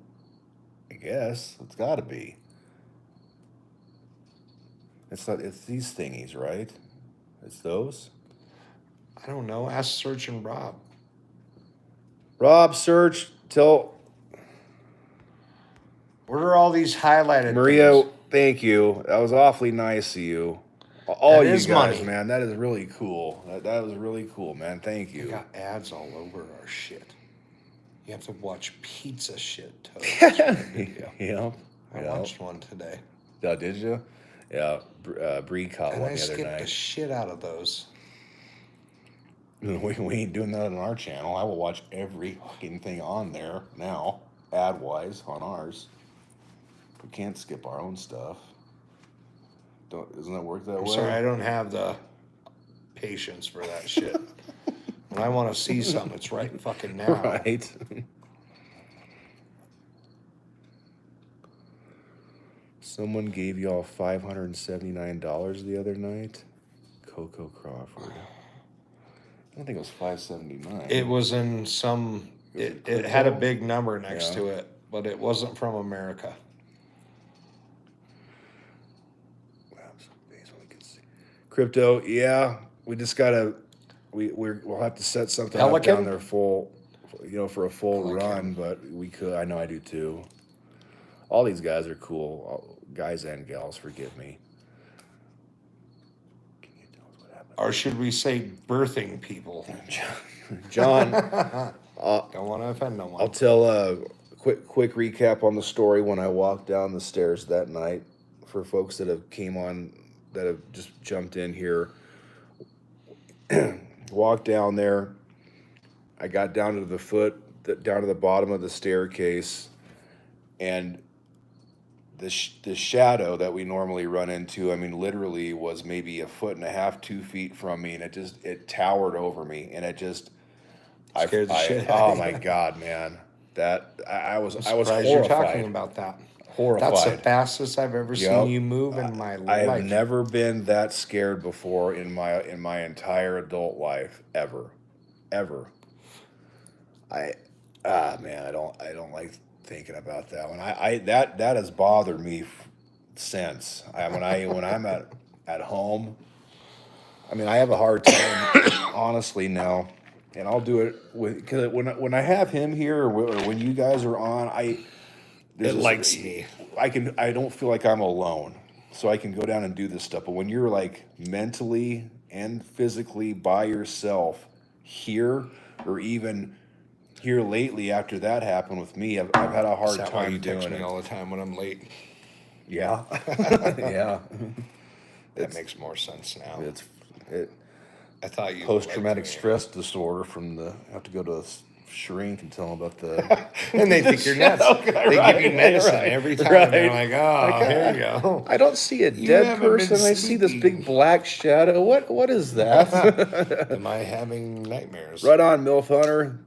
I guess it's got to be. It's not. It's these thingies, right? It's those. I don't know. Ask Search and Rob. Rob, search, tell What are all these highlighted Maria. things? Thank you. That was awfully nice of you. All That you is guys, money. man. That is really cool. That was really cool, man. Thank We you. got ads all over our shit. You have to watch pizza shit. Yeah. I watched one today. Oh, did you? Yeah. Bree caught And one I the other skipped the night. shit out of those. We ain't doing that on our channel. I will watch every fucking thing on there now, ad wise, on ours. We can't skip our own stuff. Doesn't that work that I'm way? sorry, I don't have the patience for that shit. When I want to see something, it's right fucking now. Right. Someone gave y'all $579 the other night. Coco Crawford. I don't think it was $579. It was in some. It had a big number next to it, but it wasn't from America. Crypto, yeah. We just gotta. We'll have to set something up Pelican? down there full, for a full Pelican. run. But we could. I know I do too. All these guys are cool, guys and gals. Forgive me. Can you tell us what happened? Or should we say birthing people? John, Don't want to offend no one. I'll tell a quick recap on the story when I walked down the stairs that night for folks that have came on, that have just jumped in here. Walked down there. I got down to down to the bottom of the staircase, and the shadow that we normally run into, I mean, literally was maybe 1.5 feet, 2 feet from me, and it towered over me, and it just Scared the shit out oh of my you. God, man, that I was Surprised horrified. you're talking about that. Horrified. That's the fastest I've ever Yep. seen you move in my I life. have never been that scared before in my entire adult life, ever. Man, I don't like thinking about that one. That has bothered me since. When I'm at home, I mean, I have a hard time honestly now, and I'll do it because when I have him here, or when you guys are on, It likes me. I don't feel like I'm alone, so I can go down and do this stuff. But when you're like mentally and physically by yourself here, or even here lately after that happened with me, I've had a hard Is that why time you text doing me it. all the time when I'm late? Yeah, yeah. That makes more sense now. I thought you Post-traumatic liked me. stress disorder from have to go to a shrink and tell them about the. And they think you're nuts. They give you medicine every time. right. They're like, oh, here you go. I don't see a You dead haven't been person. I see this sleeping. big black shadow. What is that? Am I having nightmares? Right on, MILF Hunter.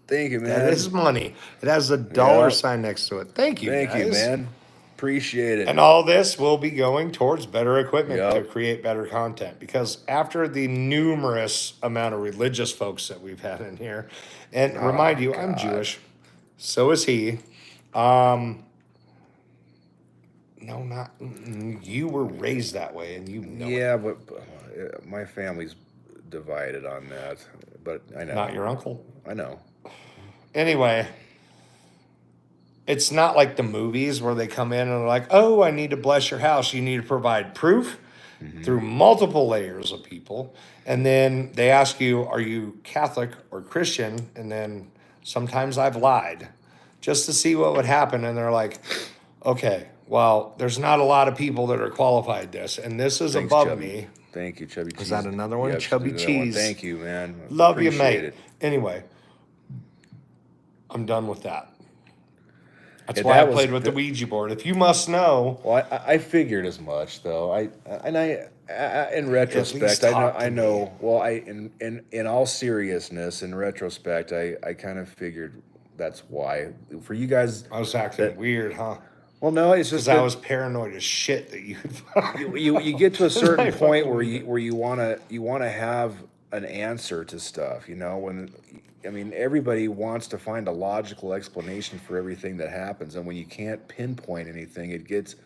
Thank you, man. That is money. It has a dollar Yeah. sign next to it. Thank you, Thank you, guys. man. Appreciate it. And all this will be going towards better equipment Yep. to create better content. Because after the numerous amount of religious folks that we've had in here, and remind you, I'm Jewish, so is he. No, not you were raised that way, and you know it. Yeah, but my family's divided on that. But I know. Not your uncle. I know. Anyway, it's not like the movies where they come in and they're like, oh, I need to bless your house. You need to provide proof through multiple layers of people. And then they ask you, are you Catholic or Christian? And then sometimes I've lied just to see what would happen. And they're like, okay, well, there's not a lot of people that are qualified this. And this is Thanks, above Chubby. me. Thank you, Chubby Cheese. Is that another one? Yep, Chubby do that one. Cheese. Thank you, man. Love you, Appreciate mate. it. Anyway, I'm done with that. That's Yeah, why I that was played with the Ouija board. If you must know, well. I figured as much, though. I in at least retrospect, talk I to me. know. Well, in all seriousness, in retrospect, I kind of figured that's why. For you guys, I was acting that weird, huh? well, no, it's Because just I that was paranoid as shit that you you get to a certain I point fucking where knew it. you wanna have an answer to stuff. You know, when I mean everybody wants to find a logical explanation for everything that happens, and when you can't pinpoint anything, it gets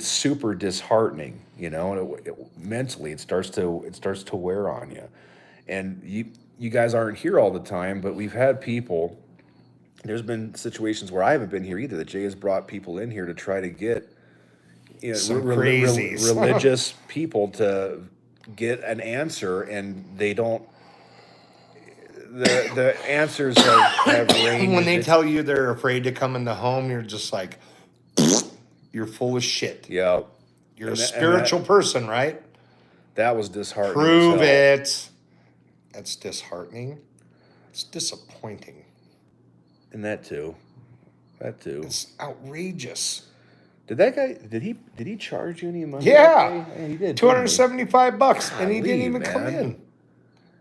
super disheartening. You know, and mentally it starts to wear on you. And you guys aren't here all the time, but we've had people. There's been situations where I haven't been here either. That Jay has brought people in here to try to get Some crazies. religious people to get an answer, and they don't. The answers have When ranged. they tell you they're afraid to come in the home, you're just like, you're full of shit. Yeah, You're a and spiritual person, right? that was disheartening as Prove hell. it. That's disheartening. It's disappointing. And that too. It's outrageous. Did that guy? Did he charge you any money? Yeah. That day? He did. $275 and he didn't Golly, even come man. in.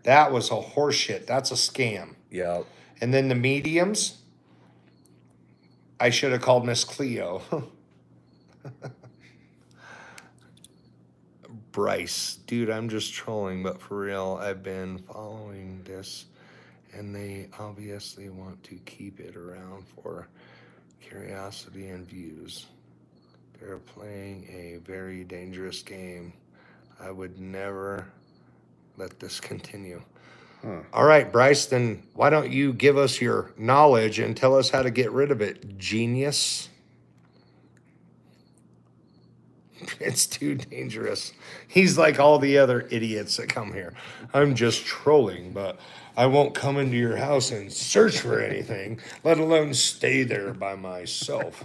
That was a horseshit. That's a scam. Yeah. And then the mediums, I should have called Miss Cleo. Bryce, dude, I'm just trolling, but for real, I've been following this, and they obviously want to keep it around for curiosity and views. They're playing a very dangerous game. I would never let this continue. Huh. All right, Bryce, then why don't you give us your knowledge and tell us how to get rid of it, genius? It's too dangerous. He's like all the other idiots that come here. I'm just trolling, but I won't come into your house and search for anything, let alone stay there by myself.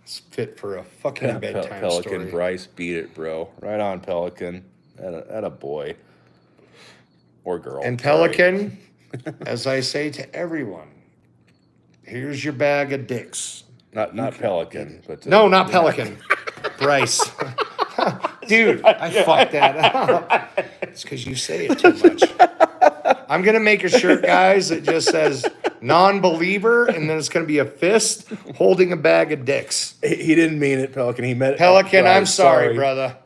It's fit for a fucking bedtime Pelican story. Bryce, beat it, bro. Right on, Pelican. At a boy or girl. And sorry. Pelican, as I say to everyone, here's your bag of dicks. Not Pelican, but No, not Pelican. Bryce. Dude, I fucked that up. It's because you say it too much. I'm going to make a shirt, guys, that just says non-believer, and then it's going to be a fist holding a bag of dicks. He didn't mean it, Pelican. He meant Pelican, Bryce, I'm sorry, brother.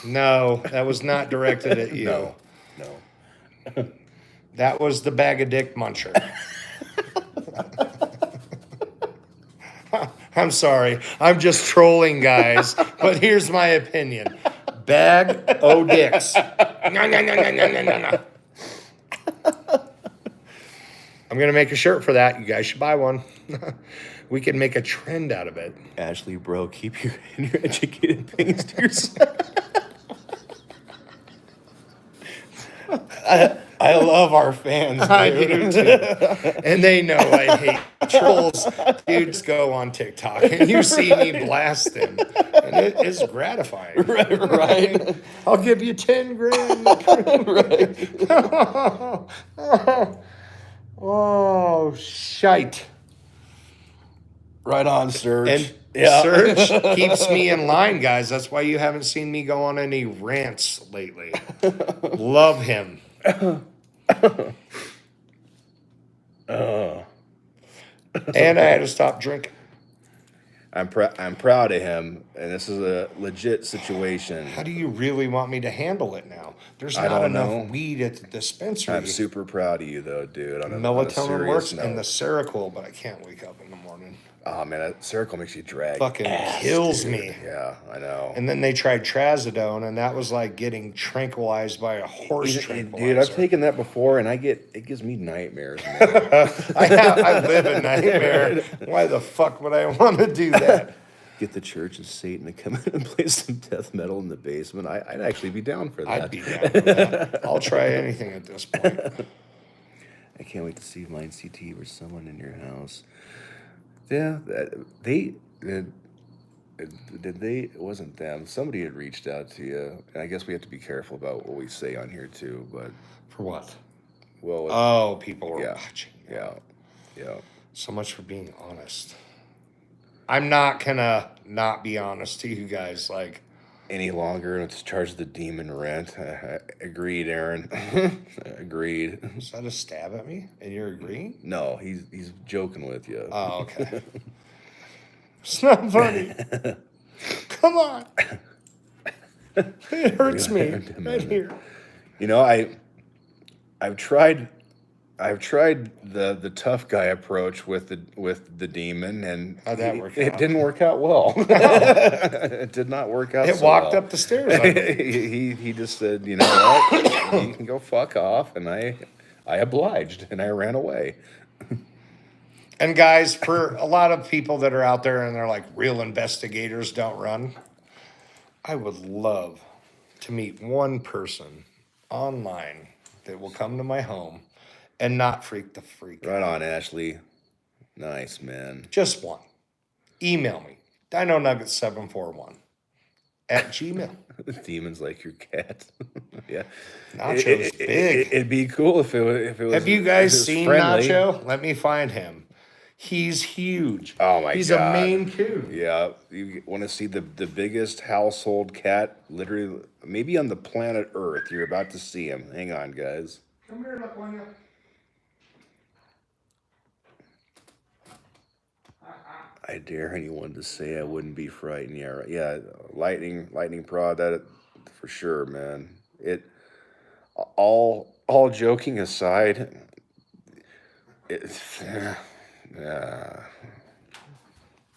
No, that was not directed at you. No. That was the bag of dick muncher. I'm sorry. I'm just trolling, guys. But here's my opinion. Bag o' dicks. No. I'm going to make a shirt for that. You guys should buy one. We can make a trend out of it. Ashley, bro, keep your educated things to yourself. I love our fans, dude. I do too. And they know I hate trolls. Dudes go on TikTok and you see me blast them. And it is gratifying. Right. I'll give you 10 grand. Oh, shite. Right on, Serge. And yeah. Serge keeps me in line, guys. That's why you haven't seen me go on any rants lately. Love him. And I had to stop drinking. I'm proud of him, and this is a legit situation. How do you really want me to handle it now? There's I not don't enough know. weed at the dispensary. I'm super proud of you, though, dude. On a Melatonin serious works note. and the Seroquel, but I can't wake up in the morning. Oh man, that circle makes you drag. Fucking ass, kills dude. me. Yeah, I know. And then they tried trazodone, and that was like getting tranquilized by a horse tranquilizer. Dude, I've taken that before, and it gives me nightmares, man. I live a nightmare. Why the fuck would I want to do that? Get the Church of Satan to come in and play some death metal in the basement. I'd actually be down for that. I'd be down for that. I'll try anything at this point. I can't wait to see Mind CT or someone in your house. Yeah, they did they? It wasn't them. Somebody had reached out to you, and I guess we have to be careful about what we say on here too. But For what? well, people were yeah, watching. yeah, yeah. So much for being honest. I'm not gonna not be honest to you guys. Like, Any longer, and it's charge the demon rent. Agreed, Aaron. Agreed. is that a stab at me? And you're agreeing? No, he's joking with you. Oh, okay. It's not funny. Come on. It hurts me right here. You know, I've tried the tough guy approach with the demon, and How'd that work it out? didn't work out well. It did not work out. It so walked well. up the stairs. I believe. He just said, you know what, you can go fuck off, and I obliged, and I ran away. And guys, for a lot of people that are out there and they're like, real investigators don't run, I would love to meet one person online that will come to my home and not freak the freak Right out. on, Ashley. Nice, man. Just one. Email me, dinonugget741 at Gmail. Demons like your cat. Yeah. Nacho's big. It'd be cool if it was. Have you if guys it was seen friendly. Nacho? Let me find him. He's huge. Oh my He's God. a Maine Coon. Yeah, you want to see the biggest household cat, literally, maybe on the planet Earth. You're about to see him. Hang on, guys. Come here, Laquania. I dare anyone to say I wouldn't be frightened. Yeah, right. Yeah, lightning prod. That for sure, man. It all joking aside, it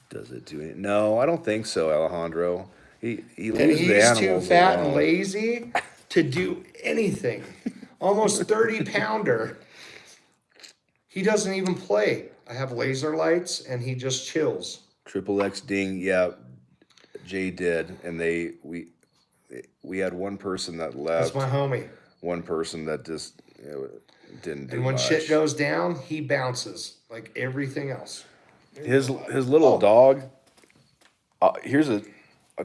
does it do it? No, I don't think so, Alejandro. He And leaves the he's too animals fat alone. and lazy to do anything. Almost 30 pounder. He doesn't even play. I have laser lights and he just chills. Triple X Ding, yeah, Jay did, and we had one person that That's left, my homie. one person that just didn't do And when much. shit goes down, he bounces like everything else. His little dog. I'll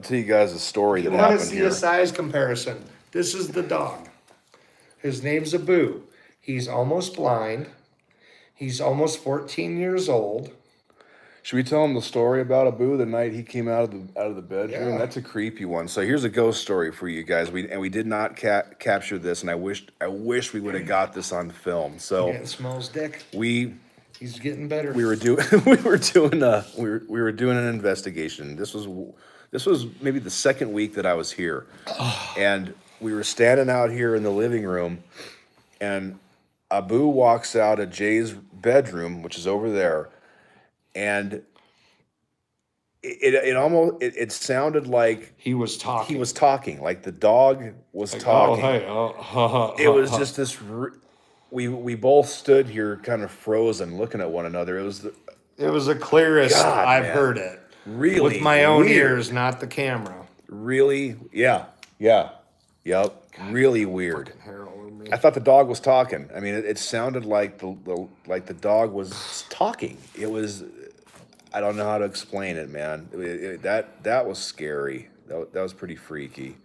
tell you guys a story You that want to happened see here. a size comparison? This is the dog. His name's Abu. He's almost blind. He's almost 14 years old. Should we tell him the story about Abu the night he came out of the bedroom? Yeah. That's a creepy one. So here's a ghost story for you guys. We did not capture this, and I wish we would have got this on film. So Getting smells dick. we He's getting better. we were doing we were doing an investigation. This was maybe the second week that I was here, and we were standing out here in the living room, and Abu walks out of Jay's bedroom, which is over there, and it sounded like He was talking. he was talking, like the dog was like, talking. Oh, hey, It was just this. We both stood here, kind of frozen, looking at one another. It was It was the clearest God, I've man. heard it. really With my own weird. ears, not the camera. Really, yeah, yep, really weird. Hair all over me. I thought the dog was talking. I mean, it sounded like the dog was talking. It was. I don't know how to explain it, man. That was scary. That was pretty freaky.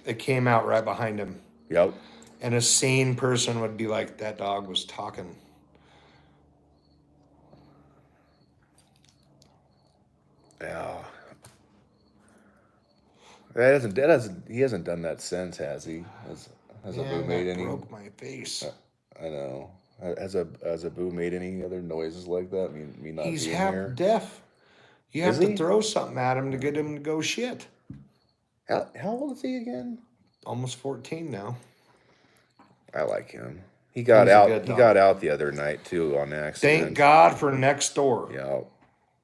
It came out right behind him. Yep. And a sane person would be like, that dog was talking. Yeah. He hasn't done that since, has he? Has Abu made that any? broke my face. I know. Has Abu made any other noises like that? Me not He's being half here. deaf. You have Is to he? throw something at him to get him to go shit. How old is he again? Almost 14 now. I like him. He got He's a out. good He dog. got out the other night too on accident. Thank God for next door.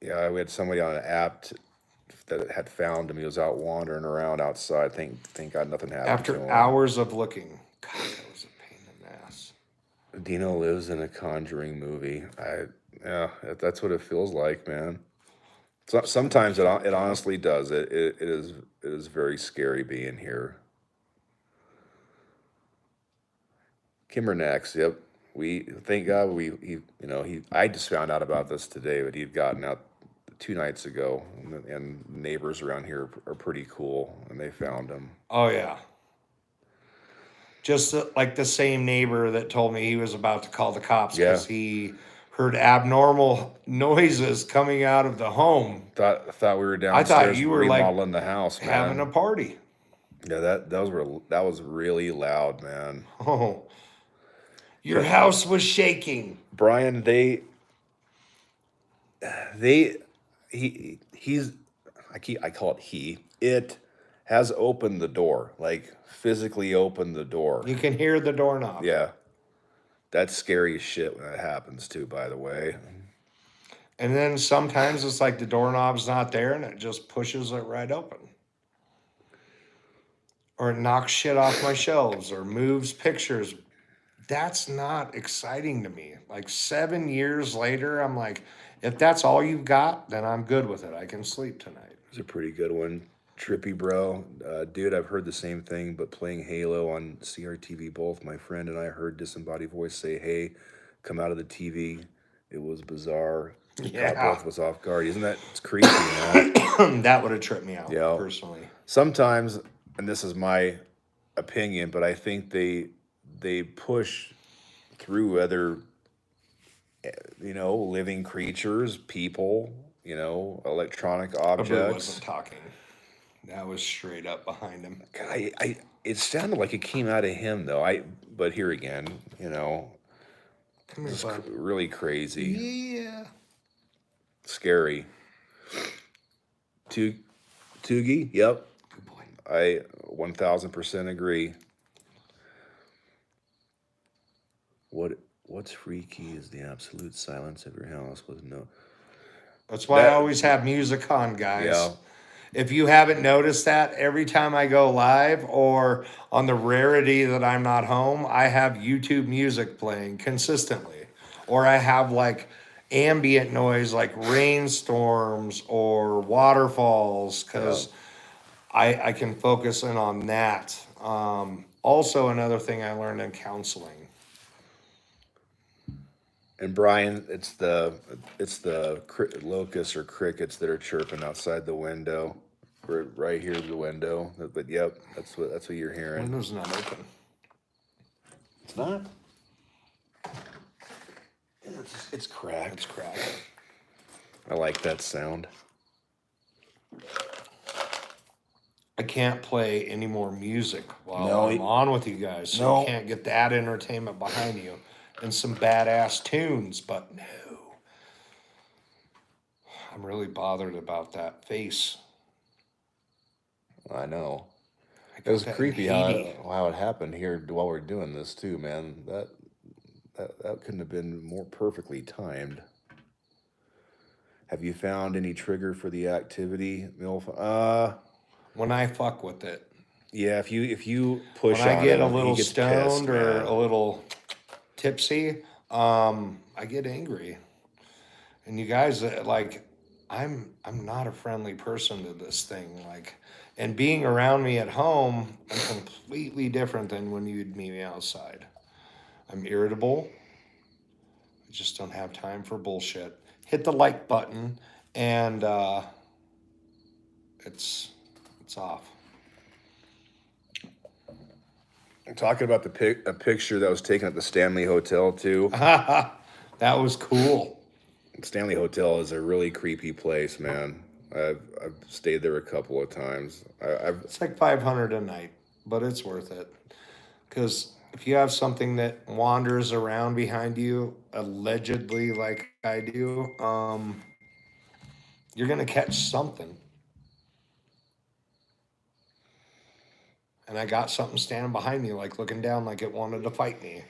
Yeah. We had somebody on an app that had found him. He was out wandering around outside. Thank God nothing happened to After him. hours of looking. God, that was a pain in the ass. Dino lives in a Conjuring movie. That's what it feels like, man. Sometimes it honestly does. It is very scary being here. Kimber next. Yep. Thank God I just found out about this today, but he'd gotten out 2 nights ago, and neighbors around here are pretty cool, and they found him. Oh, yeah. Just like the same neighbor that told me he was about to call the cops Yeah. because he heard abnormal noises coming out of the home. Thought we were I thought downstairs you were like remodeling the house, having a man. party. Yeah, that was really loud, man. Oh, your But house was shaking. Brian, they he's I call it he. It has opened the door, like physically opened the door. You can hear the doorknob. Yeah. That's scary as shit when that happens too, by the way. And then sometimes it's like the doorknob's not there and it just pushes it right open. Or it knocks shit off my shelves or moves pictures. That's not exciting to me. Like 7 years later, I'm like, if that's all you've got, then I'm good with it. I can sleep tonight. It's a pretty good one. Trippy, bro. Dude, I've heard the same thing, but playing Halo on CRTV, both my friend and I heard disembodied voice say, hey, come out of the TV. It was bizarre. Caught Yeah. both of us off guard. Isn't that it's creepy, man? That would have tripped me out, Yeah. personally. Sometimes, and this is my opinion, but I think they push through other living creatures, people, electronic Abu wasn't objects. talking. That was straight up behind him. God, it sounded like it came out of him though. But here again, Come here, just bud. really crazy, Yeah. scary. Toogie, yep, Good boy. I 1000% agree. What's freaky is the absolute silence of your house with no. That's why I That always have music on, guys. yeah. If you haven't noticed that, every time I go live or on the rarity that I'm not home, I have YouTube music playing consistently. Or I have like ambient noise like rainstorms or waterfalls because I can focus in on that. Also, another thing I learned in counseling. And Brian, it's the locusts or crickets that are chirping outside the window, right here at the window. But yep, that's what you're hearing. Window's not open. It's not. It's cracked. It's cracked. I like that sound. I can't play any more music while No, I'm on with you guys, so no. you can't get that entertainment behind you and some badass tunes. But no, I'm really bothered about that face. I know. I It was got that creepy in how Haiti. it happened here while we're doing this too, man. That couldn't have been more perfectly timed. Have you found any trigger for the activity, MILF? When I fuck with it, Yeah, if you push when I on get a him, he little gets stoned pissed, or man. a little tipsy, I get angry. And you guys, like, I'm not a friendly person to this thing. Like, and being around me at home, I'm completely different than when you'd meet me outside. I'm irritable. I just don't have time for bullshit. Hit the like button, and it's off. I'm talking about a picture that was taken at the Stanley Hotel too. That was cool. Stanley Hotel is a really creepy place, man. I've stayed there a couple of times. I've It's like 500 a night, but it's worth it. Because if you have something that wanders around behind you, allegedly like I do, you're gonna catch something. And I got something standing behind me, like looking down, like it wanted to fight me.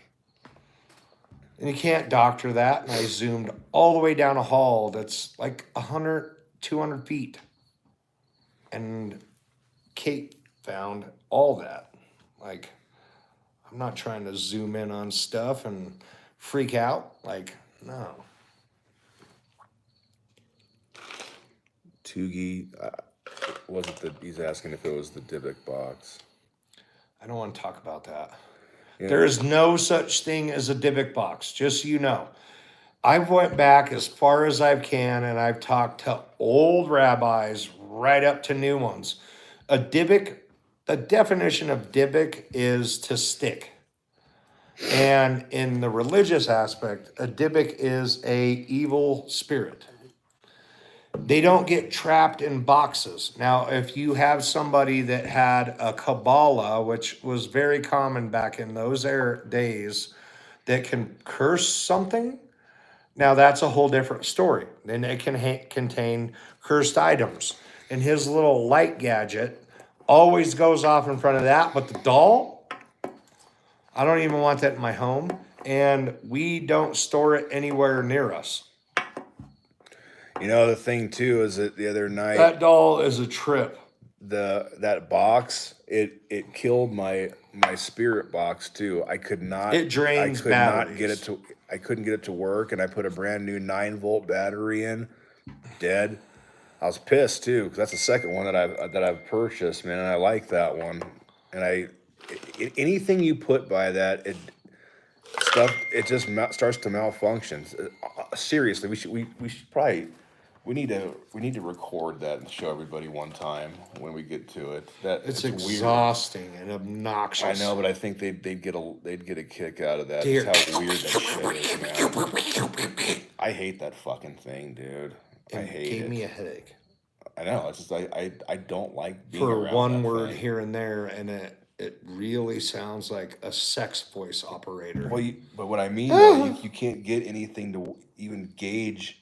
And you can't doctor that. And I zoomed all the way down a hall that's like 100, 200 feet. And Kate found all that. Like, I'm not trying to zoom in on stuff and freak out. Like, no. Toogie, was it he's asking if it was the Dybbuk box. I don't want to talk about that. Yeah. There is no such thing as a Dybbuk box, just so you know. I've went back as far as I can, and I've talked to old rabbis right up to new ones. A Dybbuk The definition of Dybbuk is to stick. And in the religious aspect, a Dybbuk is a evil spirit. They don't get trapped in boxes. Now, if you have somebody that had a Kabbalah, which was very common back in those days, that can curse something, now that's a whole different story. Then it can contain cursed items. And his little light gadget always goes off in front of that. But the doll, I don't even want that in my home. And we don't store it anywhere near us. You know, the thing too is that the other night, That doll is a trip. that box, it killed my spirit box too. It drains batteries. I couldn't get it to work, and I put a brand new 9-volt battery in, dead. I was pissed too because that's the second one that I've purchased, man. And I like that one. And anything you put by that, it just starts to malfunction. Seriously, we should probably we need to record that and show everybody one time when we get to it. It's Weird. exhausting and I obnoxious. know, but I think they'd get a kick out of that. Dear. Just how weird that shit is, man. I hate that fucking thing, dude. I hate Gave it. me a headache. I know. It's just I don't like being For around one that word thing. here and there, and it really sounds like a sex voice operator. Well, but what I mean, though, you can't get anything to even gauge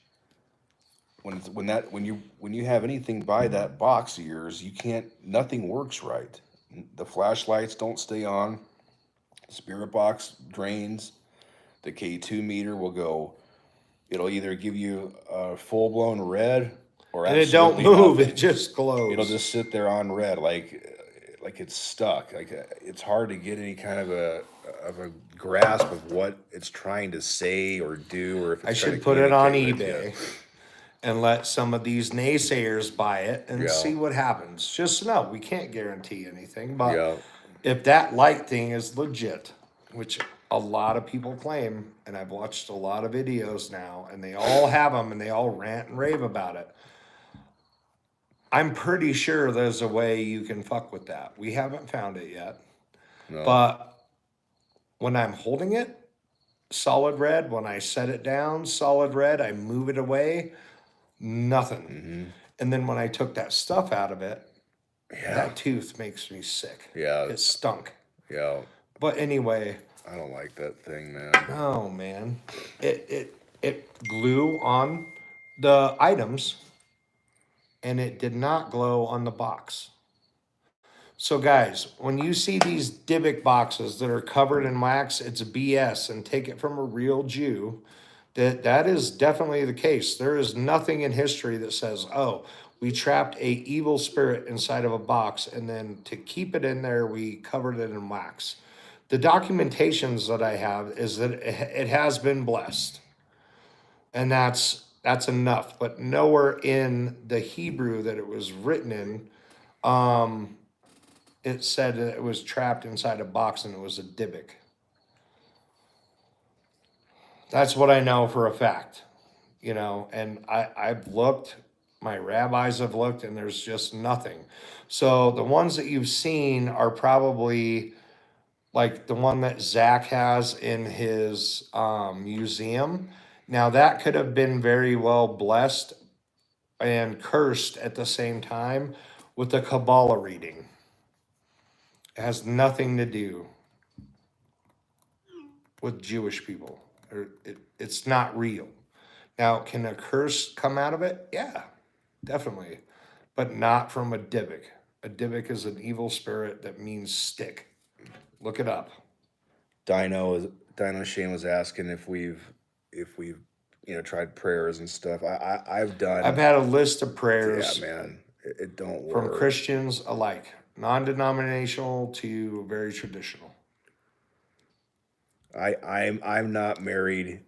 when you have anything by that box of yours. You can't. Nothing works right. The flashlights don't stay on. Spirit box drains. The K2 meter will go. It'll either give you a full blown red or And it don't absolutely move; nothing. it just glows. It'll just sit there on red, like it's stuck. Like it's hard to get any kind of a grasp of what it's trying to say or do, or if I it's trying should to put it on communicate with eBay and let some of these naysayers buy it and Yeah. see what happens. Just know we can't guarantee anything, you. but Yeah, if that light thing is legit, which a lot of people claim, and I've watched a lot of videos now, and they all have them and they all rant and rave about it. I'm pretty sure there's a way you can fuck with that. We haven't found it yet. no, But when I'm holding it, solid red. When I set it down, solid red. I move it away, nothing. And then when I took that stuff out of it, yeah, that tooth makes me sick. Yeah. It stunk. yeah. But anyway, I don't like that thing, man. oh man, it glue on the items, and it did not glow on the box. So guys, when you see these Dybbuk boxes that are covered in wax, it's BS, and take it from a real Jew. That is definitely the case. There is nothing in history that says, "Oh, we trapped a evil spirit inside of a box, and then to keep it in there, we covered it in wax." The documentations that I have is that it has been blessed, and that's enough. But nowhere in the Hebrew that it was written in, it said that it was trapped inside a box and it was a Dybbuk. That's what I know for a fact, and I've looked, my rabbis have looked, and there's just nothing. So the ones that you've seen are probably like the one that Zach has in his museum. Now, that could have been very well blessed and cursed at the same time with the Kabbalah reading. It has nothing to do with Jewish people. It's not real. Now, can a curse come out of it? Yeah, definitely. But not from a Dybbuk. A Dybbuk is an evil spirit that means stick. Look it up. Dino Shane was asking if we've tried prayers and stuff. I've done. I've had a list of Yeah, prayers man, it don't from work. Christians alike, non-denominational to very traditional. I'm not married.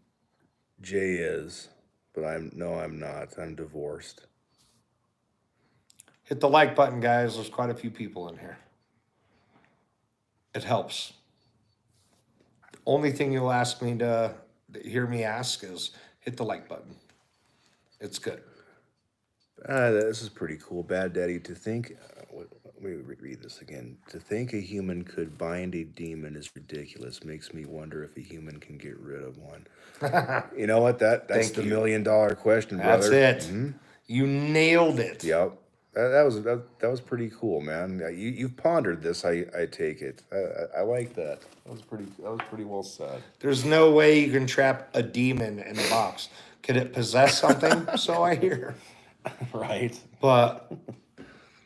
Jay is, but I'm not. I'm divorced. Hit the like button, guys. There's quite a few people in here. It helps. The only thing you'll ask me to hear me ask is hit the like button. It's good. This is pretty cool. Bad Daddy, to think Let me read this again. To think a human could bind a demon is ridiculous. Makes me wonder if a human can get rid of one. You know what? That's Thank the you. $1 million question, That's brother. it. You nailed it. Yep. That was pretty cool, man. You've pondered this. I take it. I like that. That was pretty well said. There's no way you can trap a demon in a box. Could it possess something? So I hear. Right. But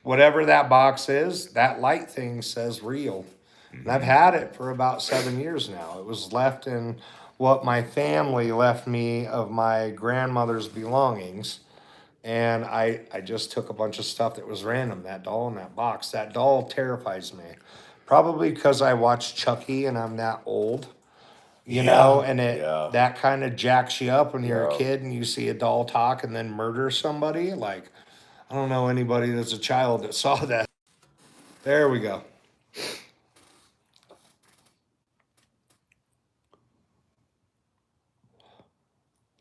whatever that box is, that light thing says real. And I've had it for about 7 years now. It was left in what my family left me of my grandmother's belongings. And I just took a bunch of stuff that was random, that doll in that box. That doll terrifies me. Probably because I watched Chucky and I'm that old, and Yeah. that kind of jacks you up when you're a Yeah. kid and you see a doll talk and then murder somebody. Like, I don't know anybody that's a child that saw that. There we go.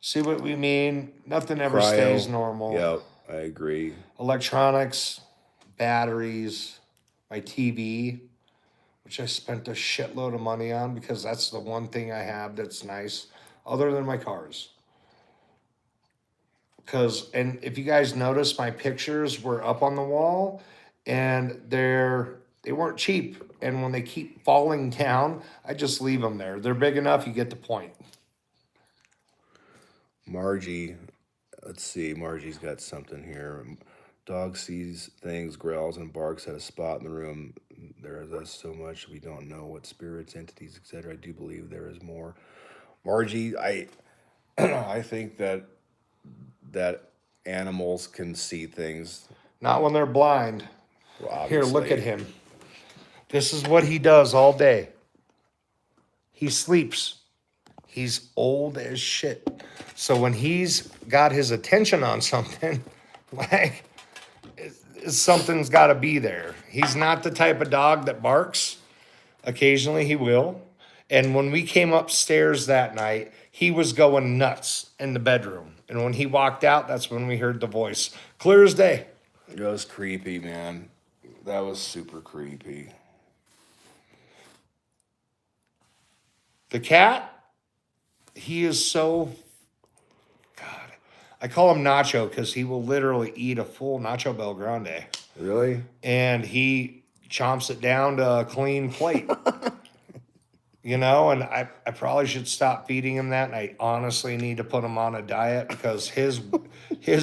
See what we mean? Nothing ever stays Cryo. normal. Yep. I agree. Electronics, batteries, my TV, which I spent a shitload of money on because that's the one thing I have that's nice, other than my cars. And if you guys notice, my pictures were up on the wall, and they weren't cheap. And when they keep falling down, I just leave them there. They're big enough. You get the point. Margie. Let's see. Margie's got something here. Dog sees things, growls, and barks at a spot in the room. There is us so much we don't know what spirits, entities, etc. I do believe there is more. Margie, I I think that animals can see things. Not when they're blind. Well, Here, look at obviously. him. This is what he does all day. He sleeps. He's old as shit. So when he's got his attention on something, like something's got to be there. He's not the type of dog that barks. Occasionally he will. And when we came upstairs that night, he was going nuts in the bedroom. And when he walked out, that's when we heard the voice. Clear as day. It was creepy, man. That was super creepy. The cat, he is so, God, I call him Nacho because he will literally eat a full Nacho Bel Grande. Really? And he chomps it down to a clean plate. And I probably should stop feeding him that. And I honestly need to put him on a diet because his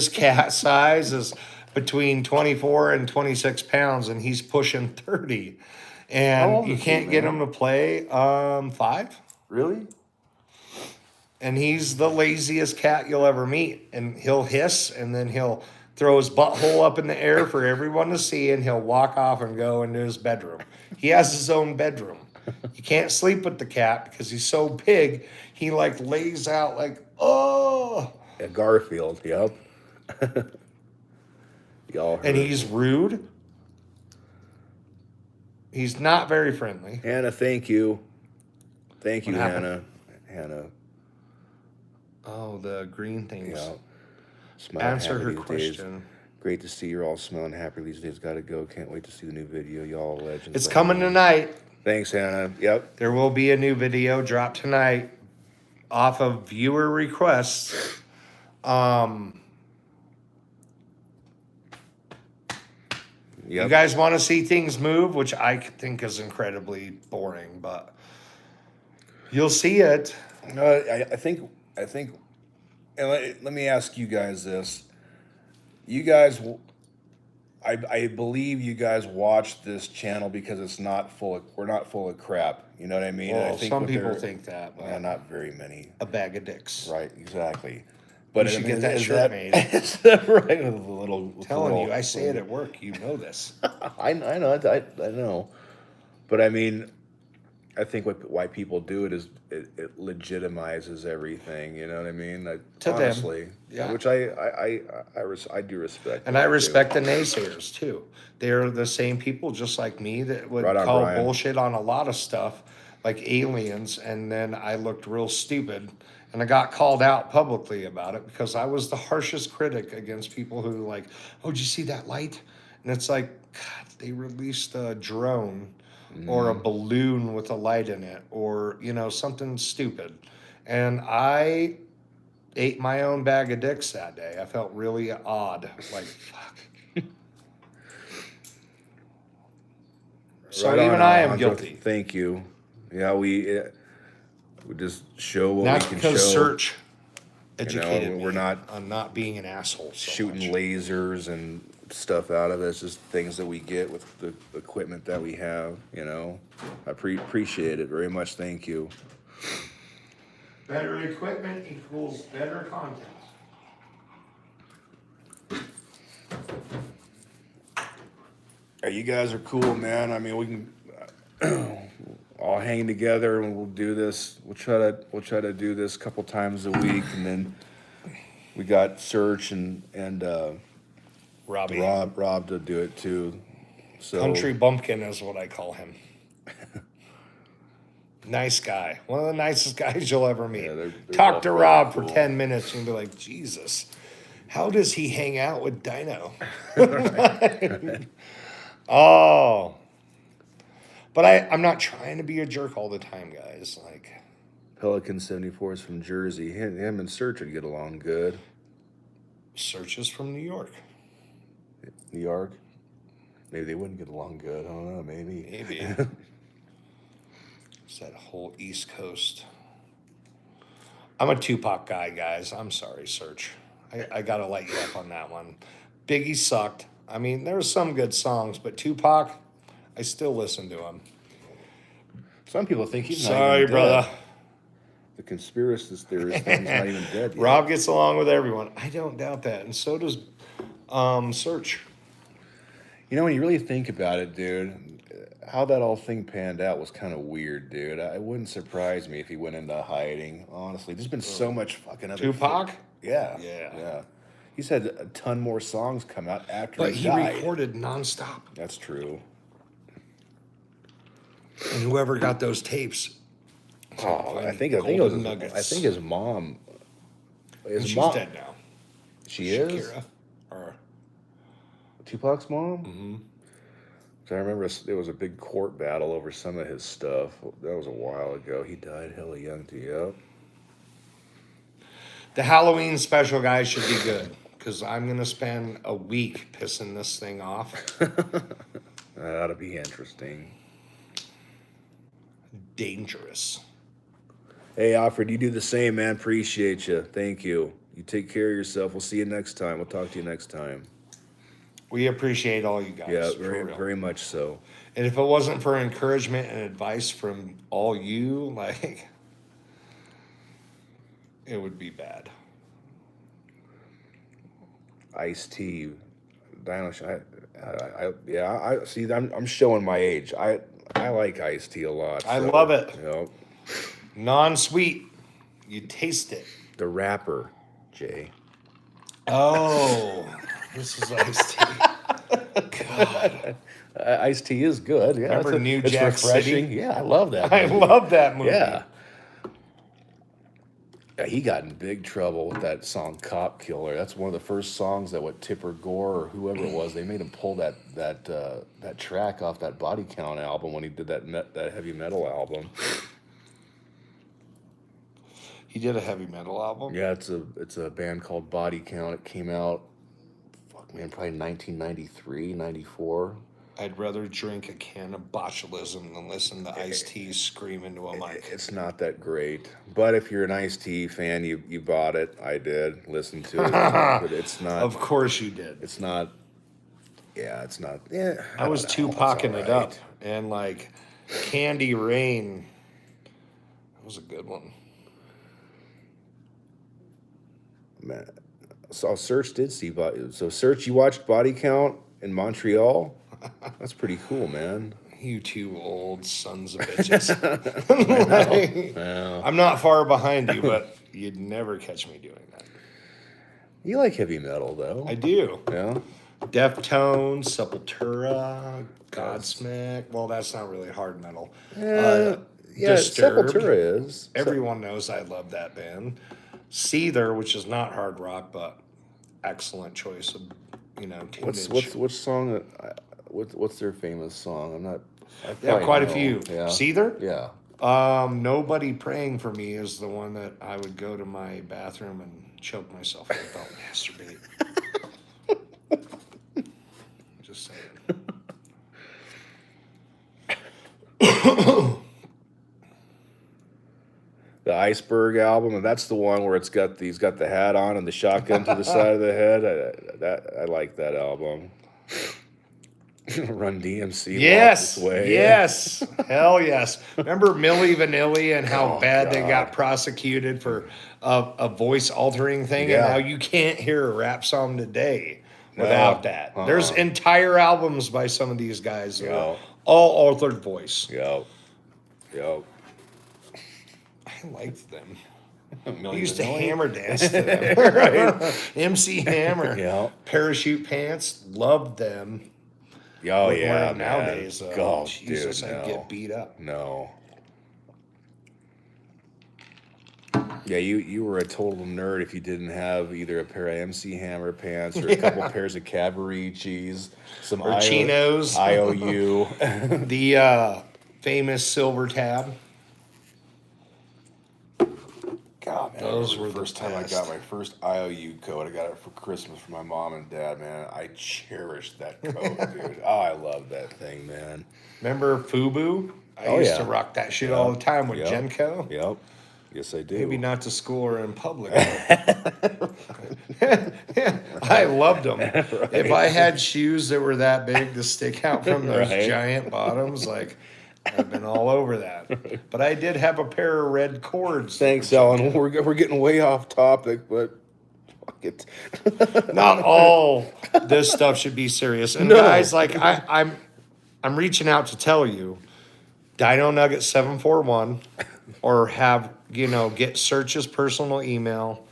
cat size is between 24 and 26 pounds and he's pushing 30. How And old you is he, can't get man? him to play 5. Really? And he's the laziest cat you'll ever meet. And he'll hiss and then he'll throw his butthole up in the air for everyone to see and he'll walk off and go into his bedroom. He has his own bedroom. You can't sleep with the cat because he's so big. He like lays out like, oh. Yeah, Garfield. Yep. Y'all heard. And he's rude. He's not very friendly. Hannah, thank you. Thank you, What happened? Hannah. Oh, the green things. Yeah. Smiling Answer happy her these days. question. Great to see you're all smelling happy these days. Gotta go. Can't wait to see the new video. Y'all are legends. It's coming tonight. Thanks, Hannah. Yep. There will be a new video dropped tonight off of viewer requests. You guys want to see things move, which I think is incredibly boring, but you'll see it. I think, and let me ask you guys this. You guys, I believe you guys watch this channel because we're not full of crap. You know what I mean? Well, I think some what people they're- think that, but Yeah, not very many. a bag of dicks. Right, exactly. But You should I get mean, that is shirt made. Is that right? With the little, with the Telling little- you, I say it at work. You know this. I know, I know. But I mean, I think why people do it is it legitimizes everything. You know what I mean? To them, honestly, yeah. Which I do respect. And I respect the naysayers too. They're the same people just like me that would Right on, call Brian. bullshit on a lot of stuff like aliens. And then I looked real stupid and I got called out publicly about it because I was the harshest critic against people who like, oh, did you see that light? And it's like, God they released a drone or a balloon with a light in it, or something stupid, and I ate my own bag of dicks that day. I felt really odd, like fuck. So Right on, even I am Alejandro. guilty. Thank you. Yeah, we just show what That's we can because show. Search educated We're me not on not being an asshole so shooting much. lasers and stuff out of it. It's just things that we get with the equipment that we have. I appreciate it very much. Thank you. Better equipment equals better content. You guys are cool, man. I mean, we can all hang together and we'll do this. We'll try to do this a couple times a week, and then we got Search and Robbie. Rob to do it too. So Country Bumpkin is what I call him. Nice guy. One of the nicest guys you'll ever meet. Yeah, they're Talk both to really Rob for cool. 10 minutes and you'll be like, Jesus, how does he hang out with Dino? Oh. But I'm not trying to be a jerk all the time, guys. Like, Pelican 74 is from Jersey. Him and Search would get along good. Search is from New York. New York. Maybe they wouldn't get along good. I don't know. Maybe. Maybe. It's that whole East Coast. I'm a Tupac guy, guys. I'm sorry, Search. I got to light you up on that one. Biggie sucked. I mean, there were some good songs, but Tupac, I still listen to him. Some people think he's not Sorry, even dead. brother. The conspiracy theorists think he's not even dead yet. Rob gets along with everyone. I don't doubt that. And so does Search. When you really think about it, dude, how that all thing panned out was kind of weird, dude. It wouldn't surprise me if he went into hiding, honestly. There's been so much fucking other Tupac? Yeah. Yeah. He's had a ton more songs come out after But he he died. recorded nonstop. That's true. And whoever got those tapes. Oh, I think it was. I think his mom. And she's dead now. She is Shakira. Or Tupac's mom. Mm-hmm. So I remember there was a big court battle over some of his stuff. That was a while ago. He died hella young too. Yep. the Halloween special, guys, should be good. Because I'm going to spend a week pissing this thing off. That ought to be interesting. Dangerous. Hey, Alfred, you do the same, man. Appreciate you. Thank you. You take care of yourself. We'll see you next time. We'll talk to you next time. We appreciate all you guys. Yeah, for very, real. very much so. And if it wasn't for encouragement and advice from all you, like, it would be bad. Ice-T, Dino, I see. I'm showing my age. I like Ice-T a lot. I love it. You know, Non-sweet. You taste it. the rapper, Jay. Oh, this is Ice-T. God. Ice-T is good. Yeah, Remember New it's Jack refreshing. City? Yeah, I love that. I movie. love that movie. Yeah. Yeah, he got in big trouble with that song "Cop Killer." That's one of the first songs that Tipper Gore or whoever it was, they made him pull that track off that Body Count album when he did that heavy metal album. He did a heavy metal album? Yeah, it's a band called Body Count. It came out, probably 1993, 94. I'd rather drink a can of botulism than listen to Ice-T scream into a mic. It's not that great, but if you're an Ice-T fan, you bought it. I did listen to it, but it's not. Of course you did. It's not. Yeah, it's not. Yeah, I was don't know, it's Tupacing it alright. up. And like Candy Rain, that was a good one. Man, so Search did see so Search. You watched Body Count in Montreal. That's pretty cool, man. You two old sons of bitches. Yeah. I'm not far behind you, but you'd never catch me doing that. You like heavy metal, though. I do. Yeah. Deftones, Sepultura, Godsmack. Well, that's not really hard metal. Yeah, Disturbed. Sepultura is. Everyone knows I love that band. Seether, which is not hard rock, but excellent choice of, tunage. Which song? what's their famous song? I'm not. I Yeah, probably quite a know. few. Yeah. Seether? Yeah. Nobody Praying for Me is the one that I would go to my bathroom and choke myself with. I'll masturbate. Just saying. The Iceberg album, and that's the one where he's got the hat on and the shotgun to the side of the head. I like that album. Run DMC, Walk This Yes, Way. yes, hell yes. Remember Milli Vanilli and how Oh, bad they got God. prosecuted for a voice altering thing, and Yeah. now you can't hear a rap song today No, without that. There's uh-uh. entire albums by some of these guys that are Yo. all altered voice. Yo. Yo. I liked them. Milli I used to Vanilli? hammer dance to them. Right. MC Hammer. Yeah. Parachute Pants. Loved them. Oh, Wouldn't wear yeah, them man. nowadays. Oh, Jesus, dude, I'd no. get beat up. No. Yeah, you were a total nerd if you didn't have either a pair of MC Hammer pants or a couple pairs of Cavariccis, some Or chinos. IOU. The famous silver tab. God, man, Those I remember were the the first time I best. got my first IOU coat. I got it for Christmas from my mom and dad, man. I cherished that coat, dude. Oh, I love that thing, man. Remember FUBU? I Oh, used yeah. to rock that shit all the time with Yep. Genko. Yep. Yes, I do. Maybe not to school or in public. I loved them. If I had shoes that were that big to stick out from those Right. giant bottoms, like I've been all over that. But I did have a pair of red cords. that Thanks, were Alan. Genko. We're getting way off topic, but fuck it. Not all this stuff should be serious. And No. guys, like I'm reaching out to tell you, Dino Nugget 741, or get search his personal email.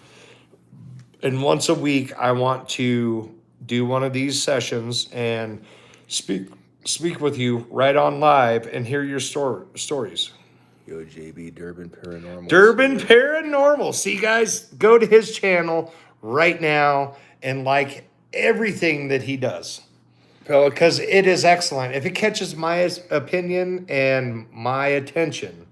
And once a week, I want to do one of these sessions and speak with you right on live and hear your stories. Yo, JB, Durban Paranormal. Durban Paranormal. See, guys, go to his channel right now and like everything that he does. Because it is excellent. If it catches my opinion and my attention,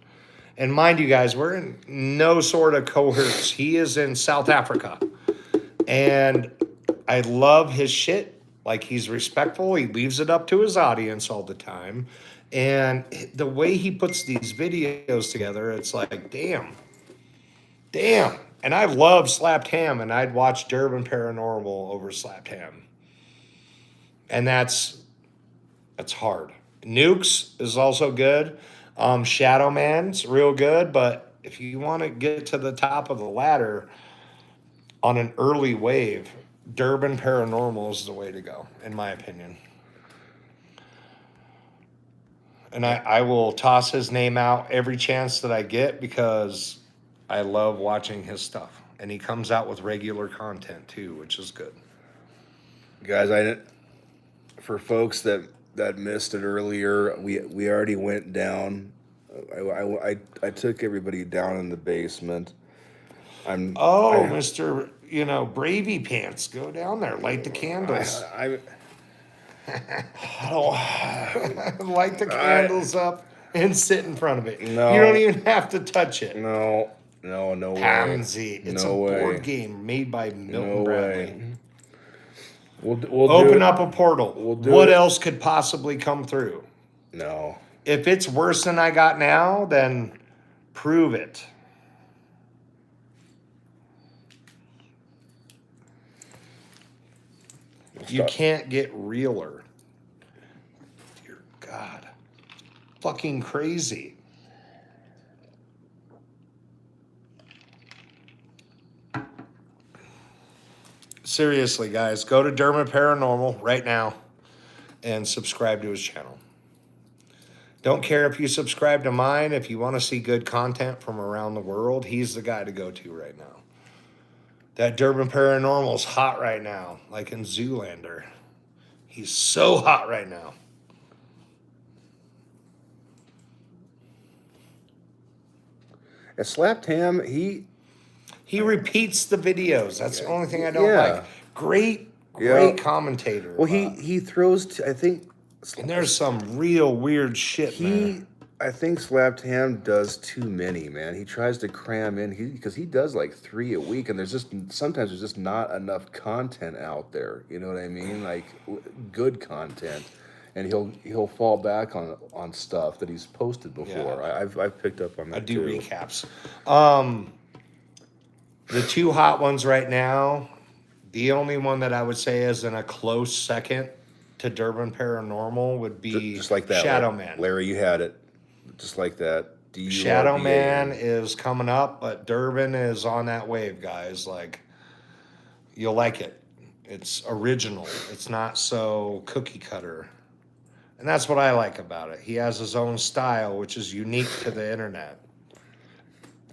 and mind you guys, we're in no sort of cohorts. He is in South Africa. And I love his shit. Like, he's respectful. He leaves it up to his audience all the time. And the way he puts these videos together, it's like, damn. And I love Slapped Ham, and I'd watch Durban Paranormal over Slapped Ham. And that's hard. Nukes is also good. Shadow Man's real good, but if you want to get to the top of the ladder on an early wave, Durban Paranormal is the way to go, in my opinion. And I will toss his name out every chance that I get because I love watching his stuff. And he comes out with regular content too, which is good. Guys, for folks that missed it earlier, we already went down. I took everybody down in the basement. Mr. Bravey Pants, go down there, light the candles. I don't. Light the candles up and sit in front of it. No. You don't even have to touch it. No way. Pansy. It's No a way. board game made by Milton No Bradley. way. We'll Open up a portal. do What it. else could possibly come through? No. If it's worse than I got now, then prove it. You can't get realer. Dear God. Fucking crazy. Seriously, guys, go to Dermot Paranormal right now and subscribe to his channel. Don't care if you subscribe to mine. If you want to see good content from around the world, he's the guy to go to right now. That Durban Paranormal's hot right now, like in Zoolander. He's so hot right now. At Slapped Ham, he repeats the videos. That's the only thing I don't Yeah. like. Great Yeah. commentator. Well, he throws. I think And there's some real weird shit, man. I think Slapped Ham does too many, man. He tries to cram in because he does like 3 a week, and there's just sometimes there's just not enough content out there. You know what I mean? Like good content, and he'll fall back on stuff that he's posted before. Yeah. I've picked up on that I do too. recaps. The two hot ones right now, the only one that I would say is in a close second to Durban Paranormal would be Just like that, Shadow Man. Larry, you had it. Just like that. Shadow Man DURBAN. is coming up, but Durban is on that wave, guys. Like, you'll like it. It's original. It's not so cookie cutter. And that's what I like about it. He has his own style, which is unique to the internet.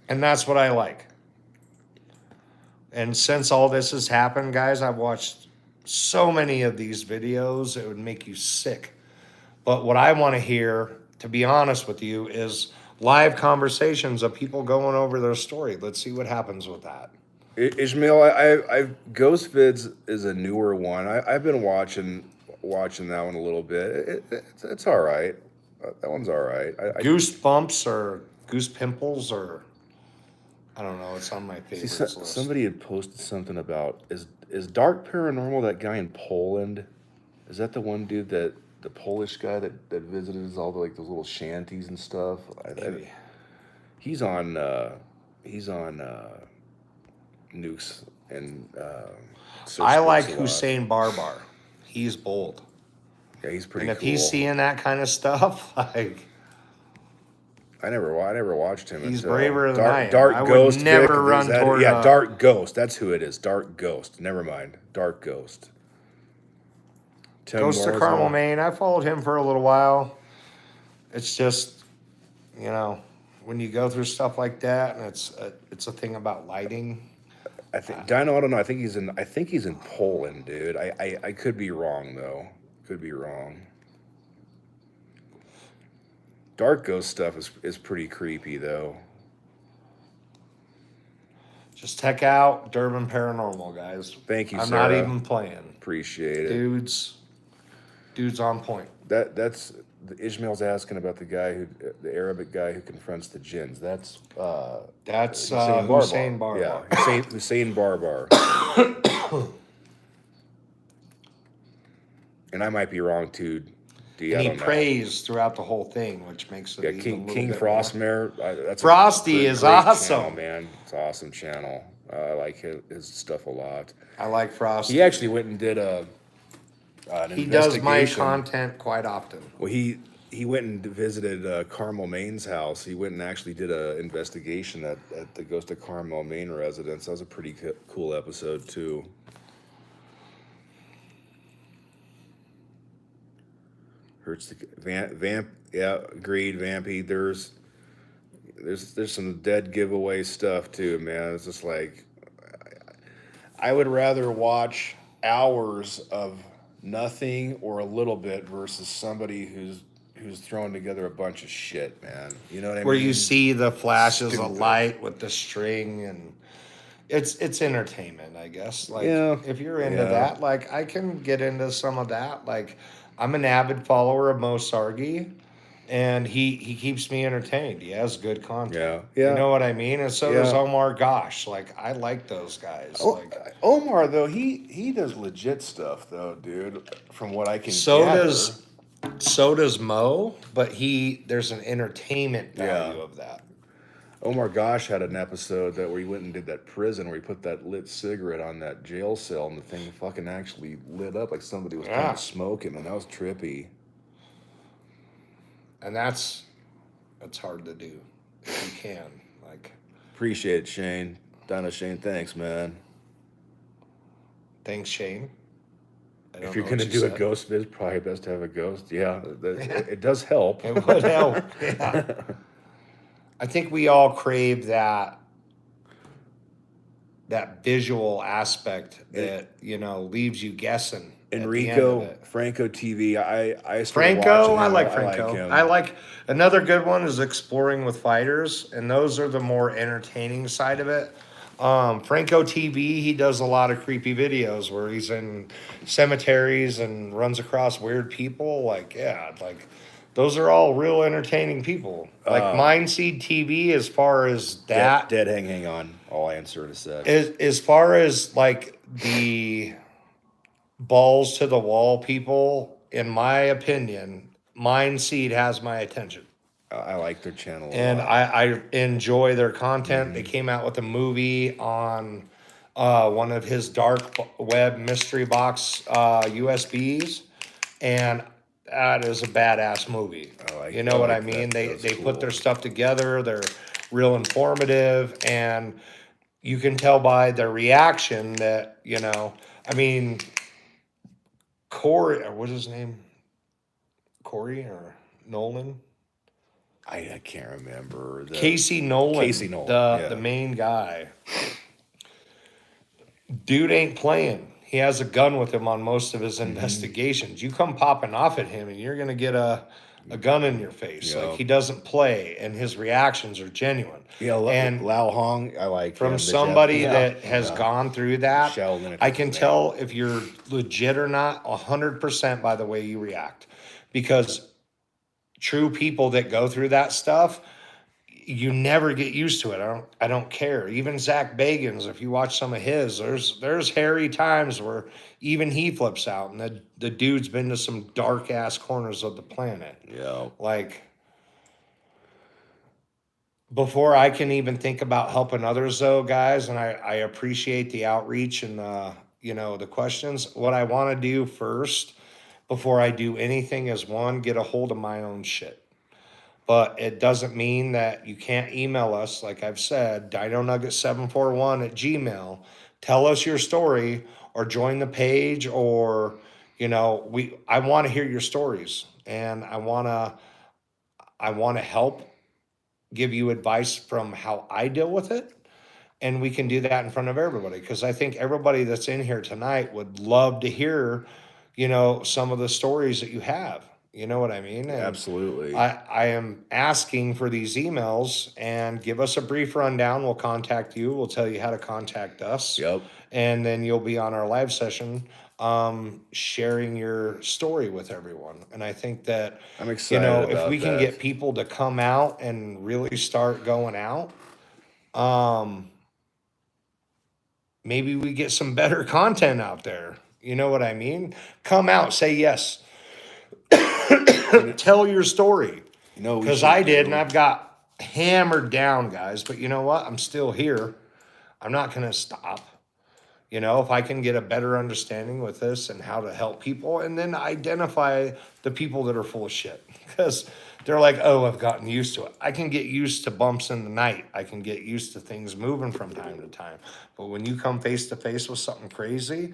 And that's what I like. And since all this has happened, guys, I've watched so many of these videos, it would make you sick. But what I want to hear, to be honest with you, is live conversations of people going over their story. Let's see what happens with that. Ishmael, I Ghost Vids is a newer one. I've been watching that one a little bit. It's all right. That one's all right. Goose bumps or goose pimples or I don't know. It's on my See, favorites list. somebody had posted something about is Dark Paranormal that guy in Poland? Is that the one dude that the Polish guy that visited all the like those little shanties and stuff? Maybe. He's on Nukes and I like Search a lot. Hussein Barbar. He's bold. Yeah, he's pretty. And if cool. he's seeing that kind of stuff, like I never watched him. he's until braver than I am. Dark I would Ghost. never Vic, run toward Yeah, a- Dark Ghost. That's who it is. Dark Ghost. Never mind. Dark Ghost. Tim Ghost of Moore's Carmel, one. Maine. I followed him for a little while. It's just, when you go through stuff like that, and it's a thing about lighting. I think Dino. I don't know. I think he's in Poland, dude. I could be wrong though. Could be wrong. Dark Ghost stuff is pretty creepy though. Just check out Durban Paranormal, guys. Thank you, I'm Sarah. not even playing. Appreciate it. Dude's on point. That's Ishmael's asking about the Arabic guy who confronts the jinns. That's Hussein Barbar. Yeah, Hussein Barbar. And I might be wrong too. D, And I he don't know. prays throughout the whole thing, which makes it Yeah, even King bit more. Frostmare. That's Frosty is great awesome. channel, man. It's an awesome channel. I like his stuff a lot. I like Frosty. He actually went and did an He does my investigation. content quite often. Well, he went and visited Carmel, Maine's house. He went and actually did an investigation at the Ghost of Carmel, Maine residence. That was a pretty cool episode too. Hurts the vamp. Yeah, agreed. Vampy. There's some dead giveaway stuff too, man. It's just like I would rather watch hours of nothing or a little bit versus somebody who's throwing together a bunch of shit, man. You know what I mean? Where you see the flashes of Stupid. light with the string, and it's entertainment, I guess. Like, Yeah, if you're into yeah. that, like, I can get into some of that. Like, I'm an avid follower of Mo Sargi, and he keeps me entertained. He has good content. Yeah. You know what I mean? And so does Yeah. Omar Gosh. Like, I like those guys. Like, Omar though, he does legit stuff though, dude. From what I can so gather. does Mo, but there's an entertainment value Yeah. of that. Omar Gosh had an episode where he went and did that prison where he put that lit cigarette on that jail cell and the thing fucking actually lit up like somebody was trying to smoke him, and that was trippy. And that's hard to do if you can. Like, Appreciate it, Shane. Dino Shane, thanks, man. thanks, Shane. I don't If you're know gonna what you do a said. ghost vid, probably best to have a ghost. Yeah, it does help. It would help. Yeah. I think we all crave that visual aspect that leaves you guessing. at the end of Enrico it. Franco TV. I started Franco, watching him. I like Franco. him. I like another good one is Exploring with Fighters, and those are the more entertaining side of it. Franco TV, he does a lot of creepy videos where he's in cemeteries and runs across weird people. Like, yeah, like those are all real entertaining people. Like Mindseed TV, as far as that, Dead hang on. I'll answer in a sec. as far as like the balls to the wall people, in my opinion, Mindseed has my attention. I like their channel a And lot. I enjoy their content. They came out with a movie on one of his dark web mystery box USBs, and that is a badass movie. You know what I like mean? that. They That's put their cool. stuff together. They're real informative, and you can tell by their reaction that I mean, Corey, or what's his name? Corey or Nolan? I can't remember Casey Nolan, Casey Nolan, the yeah. main guy. Dude ain't playing. He has a gun with him on most of his investigations. You come popping off at him, and you're gonna get a gun in your face. Like, Yeah. he doesn't play, and his reactions are genuine. Yeah, And Lao Hong, I like from him. somebody Yeah, that has yeah. gone through that, Sheldon, I I think can his tell name. if you're legit or not 100% by the way you react. Because true people that go through that stuff, you never get used to it. I don't care. Even Zach Bagans, if you watch some of his, there's hairy times where even he flips out, and the dude's been to some dark ass corners of the planet. Yeah. Like, before I can even think about helping others, though, guys, and I appreciate the outreach and the questions. What I want to do first before I do anything is, one, get a hold of my own shit. But it doesn't mean that you can't email us. Like I've said, dinonugget741 at Gmail. Tell us your story, or join the page, or I want to hear your stories, and I want to help give you advice from how I deal with it. And we can do that in front of everybody, because I think everybody that's in here tonight would love to hear, some of the stories that you have. You know what I mean? And Absolutely. I am asking for these emails, and give us a brief rundown. We'll contact you. We'll tell you how to contact us. Yep. And then you'll be on our live session, sharing your story with everyone. And I think that, I'm excited if about we can that. get people to come out and really start going out, maybe we get some better content out there. You know what I mean? Come out, say yes. Tell your story. Because I did, and I've got hammered down, guys. But you know what? I'm still here. I'm not going to stop. If I can get a better understanding with this and how to help people, and then identify the people that are full of shit. Because they're like, oh, I've gotten used to it. I can get used to bumps in the night. I can get used to things moving from time to time. But when you come face to face with something crazy,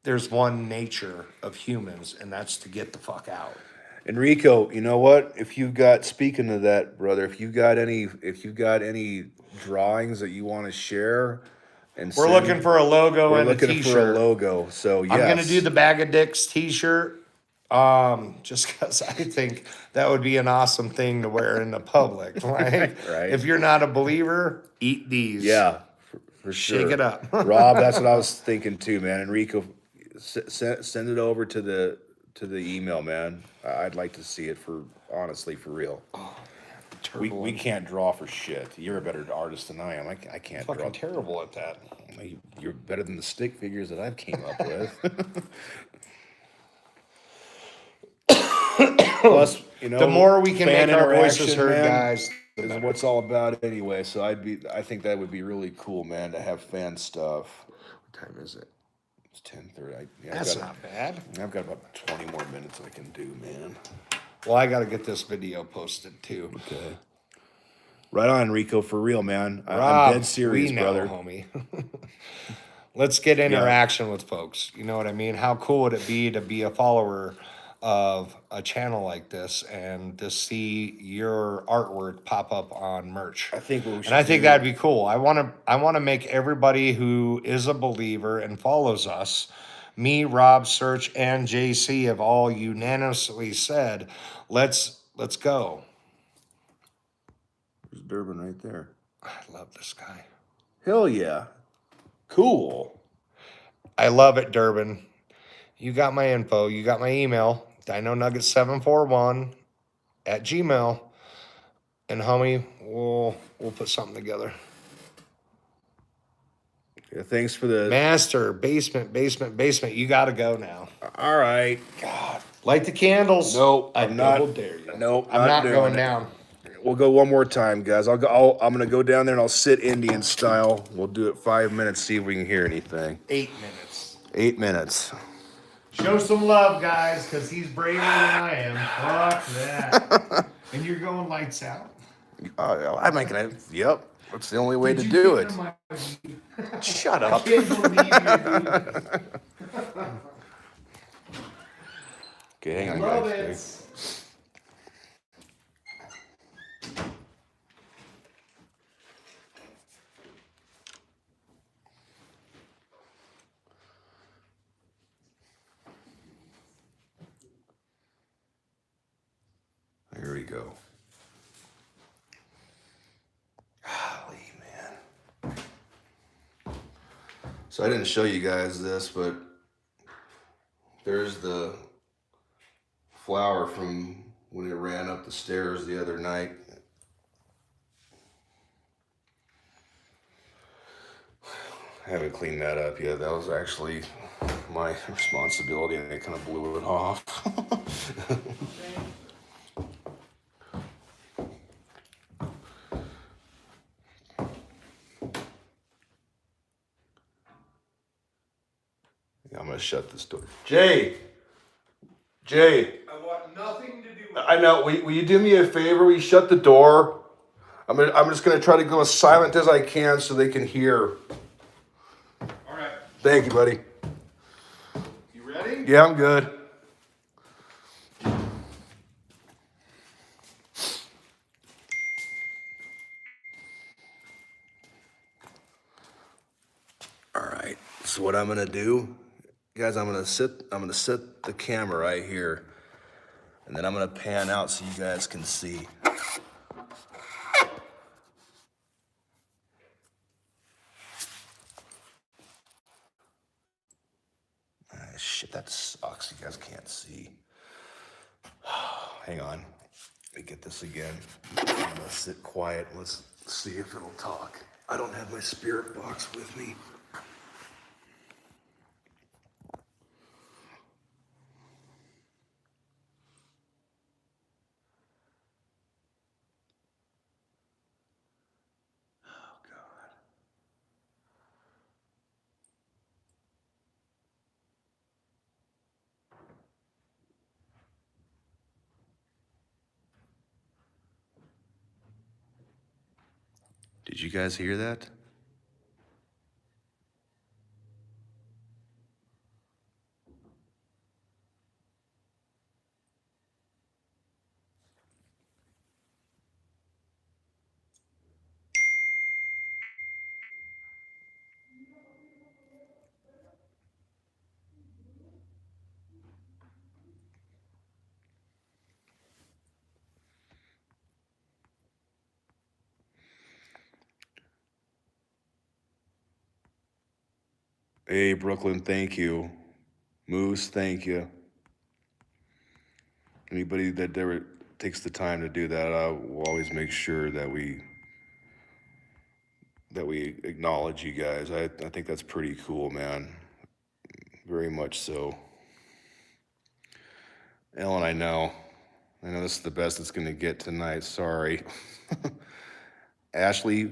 there's one nature of humans, and that's to get the fuck out. Enrico, you know what? If you've got, speaking of that, brother, if you got any drawings that you want to share and We're send, looking for a logo we're and a looking for a t-shirt. logo. So I'm gonna do yes. the Bag of Dicks t-shirt, just because I think that would be an awesome thing to wear in the public. Like, Right. if you're not a believer, eat these. Yeah, for sure. Shake it up. Rob, that's what I was thinking too, man. Enrico, send it over to the email, man. I'd like to see it, for honestly, for real. We can't draw for shit. You're a better artist than I am. I can't fucking draw. terrible at that. You're better than the stick figures that I've came up with. Plus, The more we can fan make our voices interaction, heard, man, guys, the is better. what's all about anyway. So I think that would be really cool, man, to have fan stuff. What time is it? It's 10:30. That's not bad. I've got about 20 more minutes I can do, man. Well, I got to get this video posted too. Okay. Right on, Enrico, for real, man. I'm Rob, dead serious, we know, brother. homie. Let's get interaction with folks. You know what I mean? How cool would it be to be a follower of a channel like this, and to see your artwork pop up on merch? I think what we should And I think do- that'd be cool. I want to make everybody who is a believer and follows us, me, Rob, Search, and JC, have all unanimously said, let's go. There's Durbin right there. I love this guy. Hell yeah. Cool. I love it, Durbin. You got my info. You got my email, dinonugget741 at Gmail. And homie, we'll put something together. Yeah, thanks for the Master, basement. You got to go now. All right. God. Light the candles. Nope, I I'm not. double dare you. Nope, I'm not doing going it. down. We'll go one more time, guys. I'm gonna go down there and I'll sit Indian style. We'll do it 5 minutes. See if we can hear anything. 8 minutes. 8 minutes. Show some love, guys, because he's braver than I am. Fuck that. And you're going lights out. I'm making it. Yep. That's the only way Did to you do get it. in my- Shut I up. can't believe you're doing this. Okay, hang on, Love guys. it. Here we go. Golly, man. So I didn't show you guys this, but there's the flower from when it ran up the stairs the other night. I haven't cleaned that up yet. That was actually my responsibility, and it kind of blew it off. I'm gonna shut this door. Jay, I want nothing to do with I know. Will you do me a favor? Will you shut the door? I'm just gonna try to go as silent as I can so they can hear. All right. Thank you, buddy. You ready? Yeah, I'm good. All right. So what I'm gonna do, guys, I'm gonna set the camera right here, and then I'm gonna pan out so you guys can see. Shit, that sucks. You guys can't see. Hang on. Let me get this again. I'm gonna sit quiet. Let's see if it'll talk. I don't have my spirit box with me. Oh, God. Did you guys hear that? Hey, Brooklyn, thank you. Moose, thank you. Anybody that ever takes the time to do that, I will always make sure that we acknowledge you guys. I think that's pretty cool, man. Very much so. Ellen, I know this is the best it's gonna get tonight. Sorry. Ashley,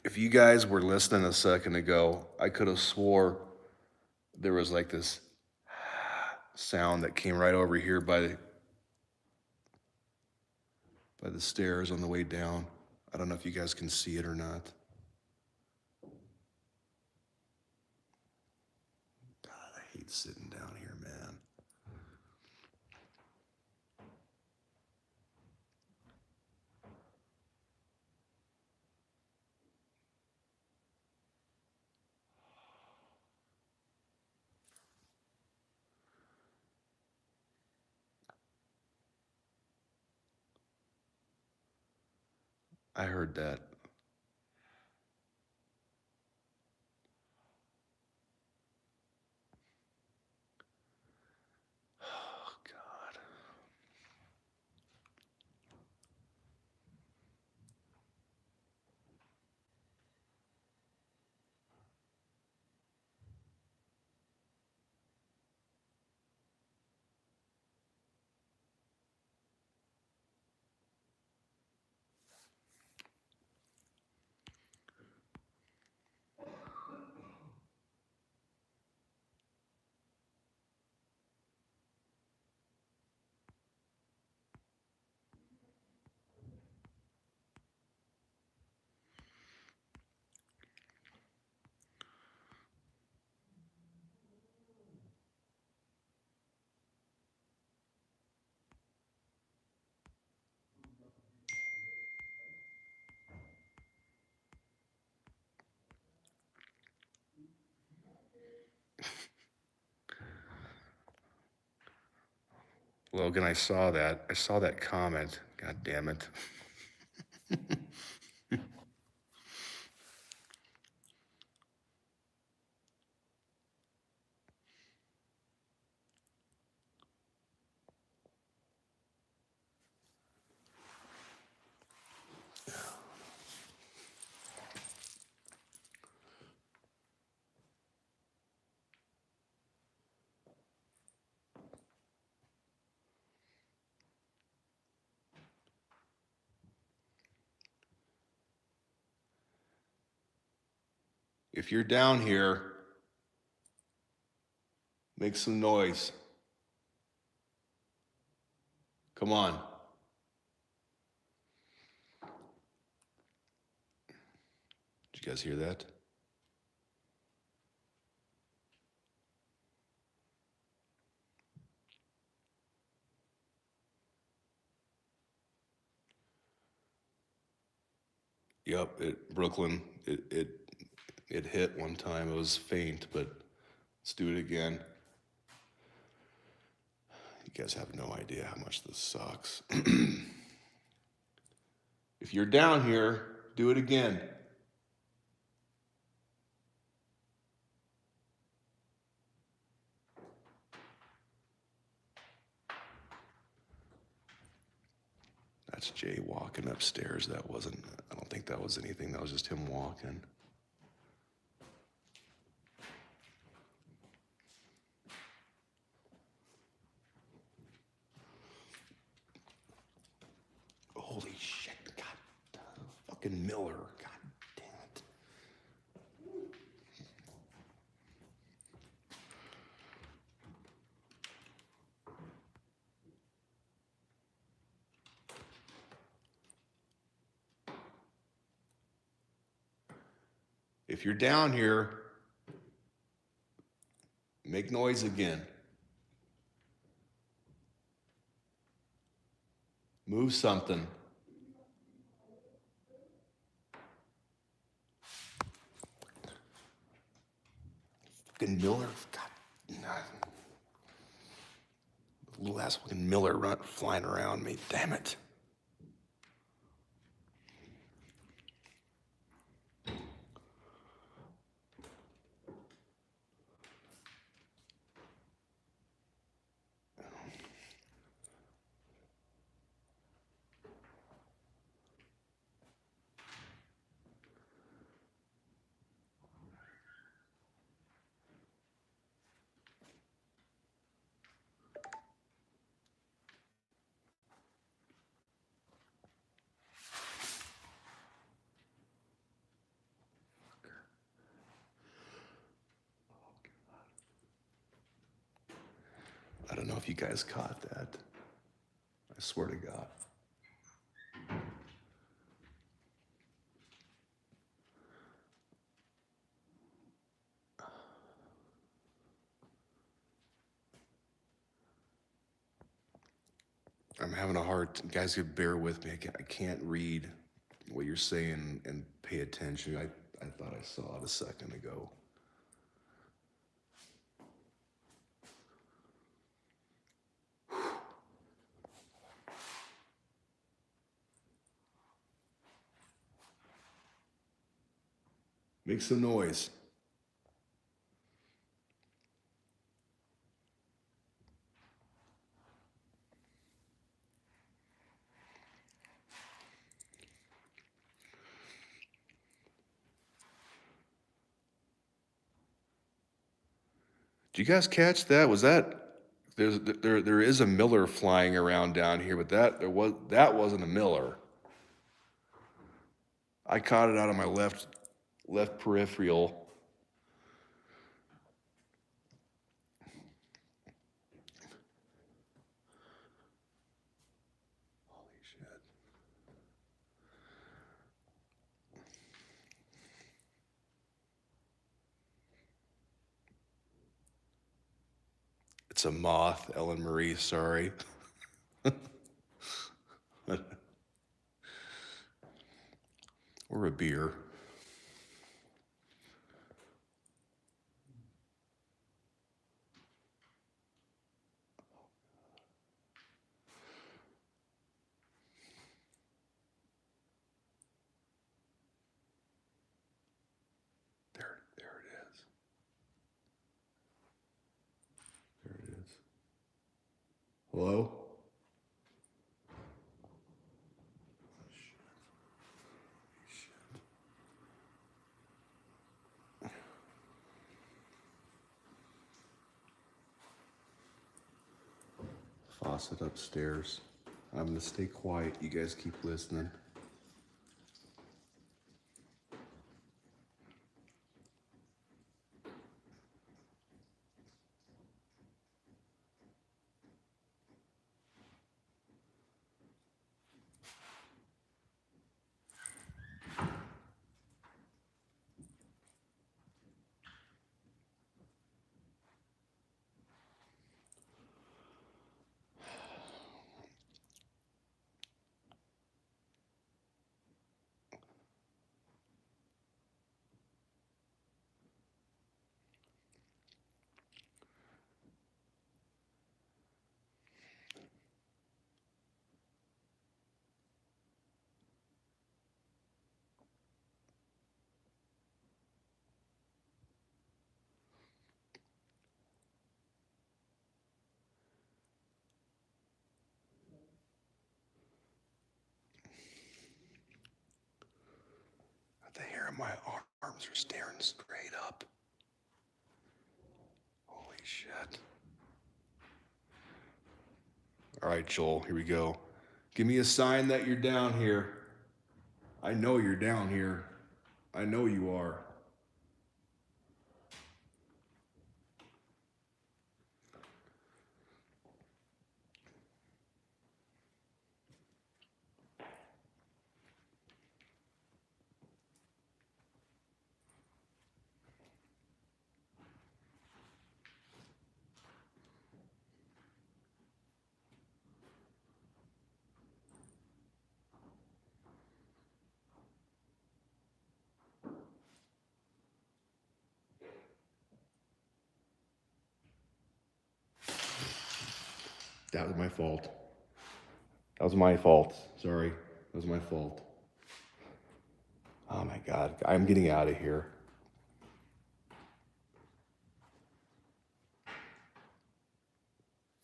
if you guys were listening a second ago, I could have swore there was like this sound that came right over here by the stairs on the way down. I don't know if you guys can see it or not. God, I hate sitting down here, man. I heard that. Logan, I saw that. I saw that comment. God damn it. If you're down here, make some noise. Come on. Did you guys hear that? Yep, Brooklyn, it hit one time. It was faint, but let's do it again. You guys have no idea how much this sucks. If you're down here, do it again. That's Jay walking upstairs. I don't think that was anything. That was just him walking. Holy shit, God, fucking Miller, God damn it. If you're down here, make noise again. Move something. Fucking Miller, God, nah. Little ass fucking Miller flying around me, damn it. I don't know if you guys caught that. I swear to God. I'm having a hard, guys could bear with me. I can't read what you're saying and pay attention. I thought I saw it a second ago. Make some noise. Did you guys catch that? Was that there is a Miller flying around down here, but that wasn't a Miller. I caught it out of my left peripheral. Holy shit. It's a moth, Ellen Marie, sorry. Or a beer. Hello? Faucet upstairs. I'm gonna stay quiet. You guys keep listening. The hair of my arms are staring straight up. Holy shit. All right, Joel, here we go. Give me a sign that you're down here. I know you're down here. I know you are. That was my fault. That was my fault. Sorry. That was my fault. Oh my God. I'm getting out of here.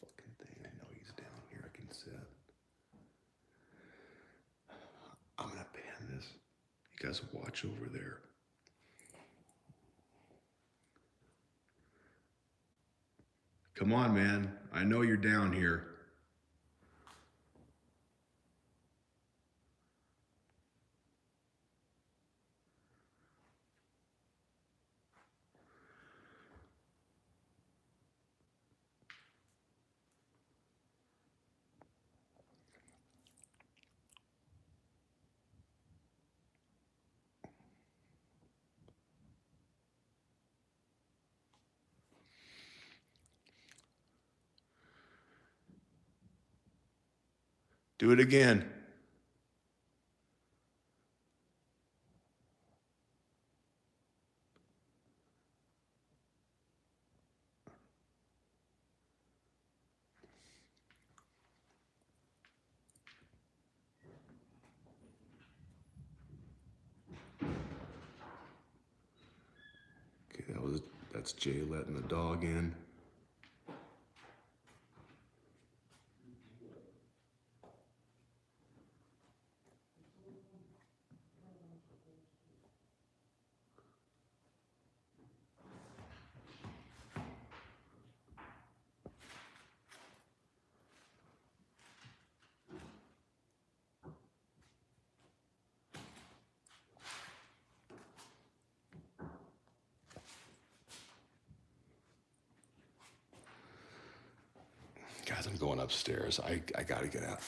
Fucking thing. I know he's down here. I can sit. I'm gonna pan this. You guys watch over there. Come on, man. I know you're down here. Do it again. Okay, that's Jay letting the dog in. Guys, I'm going upstairs. I gotta get out.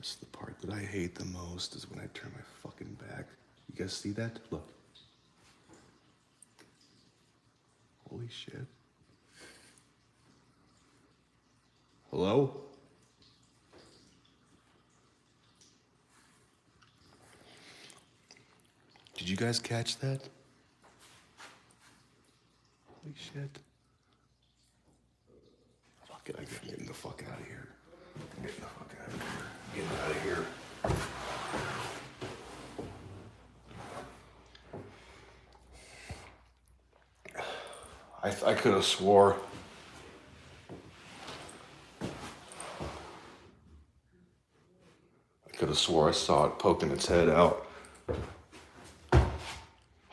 This is the part that I hate the most is when I turn my fucking back. You guys see that? Look. Holy shit. Hello? Did you guys catch that? Holy shit. Fuck it, I'm getting the fuck out of here. I'm getting the fuck out of here. I'm getting out of here. I could have swore. I could have swore I saw it poking its head out.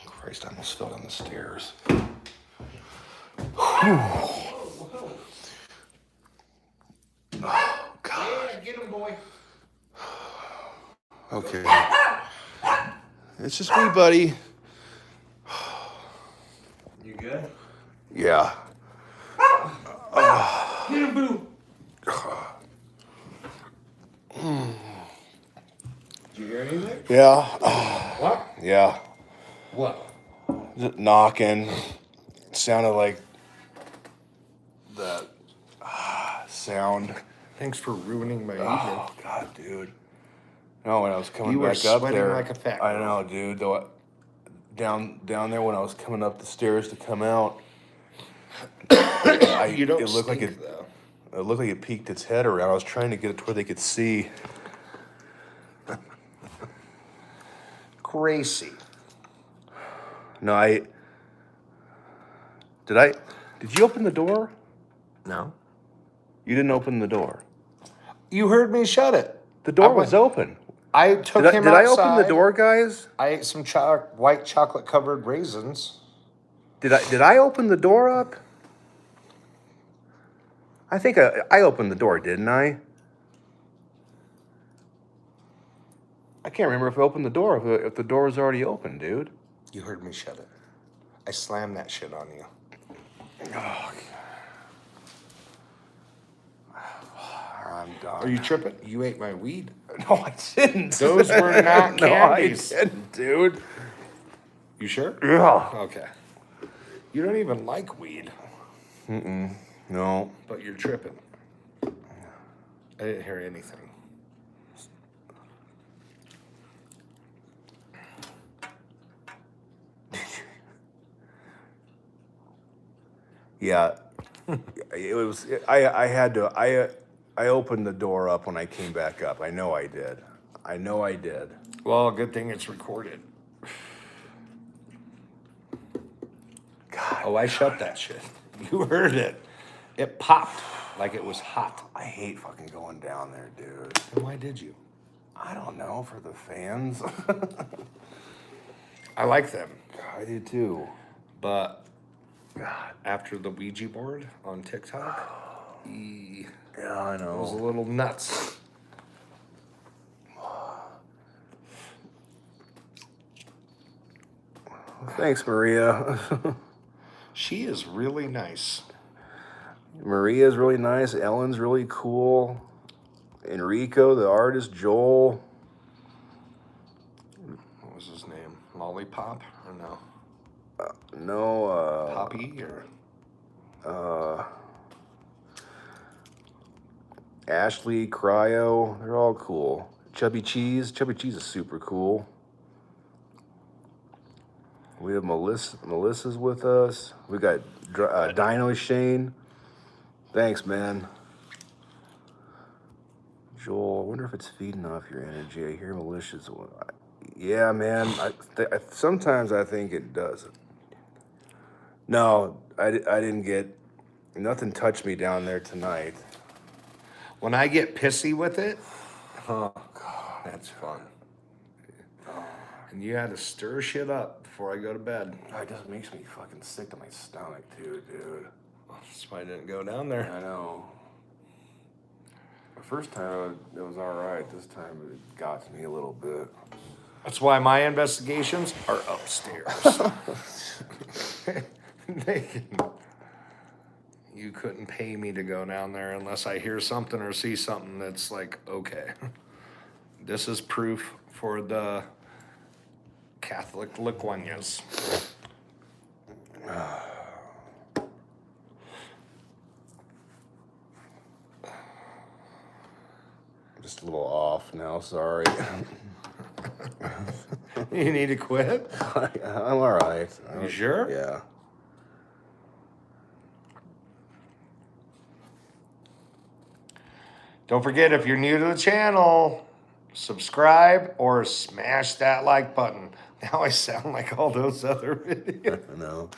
Christ, I almost fell down the stairs. Oh, God. Yeah, get him, boy. Okay. It's just me, buddy. You good? Yeah. Get him, boo. Did you hear anything? Yeah. What? Yeah. What? Knocking. Sounded like that sound. Thanks for ruining my evening. Oh, God, dude. No, when I was coming You were back up sweating there. like a fat I girl. know, dude. Though, down there when I was coming up the stairs to come out, You don't it looked like stink, it. though. It looked like it peeked its head around. I was trying to get it to where they could see. Crazy. No, did you open the door? No. You didn't open the door. You heard me shut it. The door was open. I took Did him I outside. open the door, guys? I ate some white chocolate covered raisins. Did I open the door up? I think I opened the door, didn't I? I can't remember if I opened the door, if the door was already open, dude. You heard me shut it. I slammed that shit on you. Oh, I'm done. Are you tripping? You ate my weed. No, I didn't. Those were not candies. No, I didn't, dude. You sure? Yeah. Okay. You don't even like weed, No. but you're tripping. I didn't hear anything. Yeah. It was. I had to. I opened the door up when I came back up. I know I did. Well, good thing it's recorded. God. Oh, I shut that shit. You heard it. It popped like it was hot. I hate fucking going down there, dude. And why did you? I don't know, for the fans. I like them, I do too. but God. after the Ouija board on TikTok, it Yeah, I was a know. little nuts. Thanks, Maria. She is really nice. Maria's really nice. Ellen's really cool. Enrico, the artist. Joel. What was his name? Lollipop or no? No. Poppy or Ashley, Cryo. They're all cool. Chubby Cheese. Chubby Cheese is super cool. We have Melissa. Melissa's with us. We got Dino Shane. Thanks, man. Joel, I wonder if it's feeding off your energy. I hear malicious. Yeah, man. Sometimes I think it does. No, I didn't get. Nothing touched me down there tonight. when I get pissy with it, oh god, that's fun. And you had to stir shit up before I go to bed. It just makes me fucking sick to my stomach, too, dude. That's why I didn't go down there. I know. The first time it was all right. This time it got to me a little bit. That's why my investigations are upstairs. You couldn't pay me to go down there unless I hear something or see something that's like, okay. this is proof for the Catholic Liquanias. Just a little off now, sorry. You need to quit? I'm all right. You sure? Yeah. Don't forget, if you're new to the channel, subscribe or smash that like button. Now I sound like all those other videos. I know.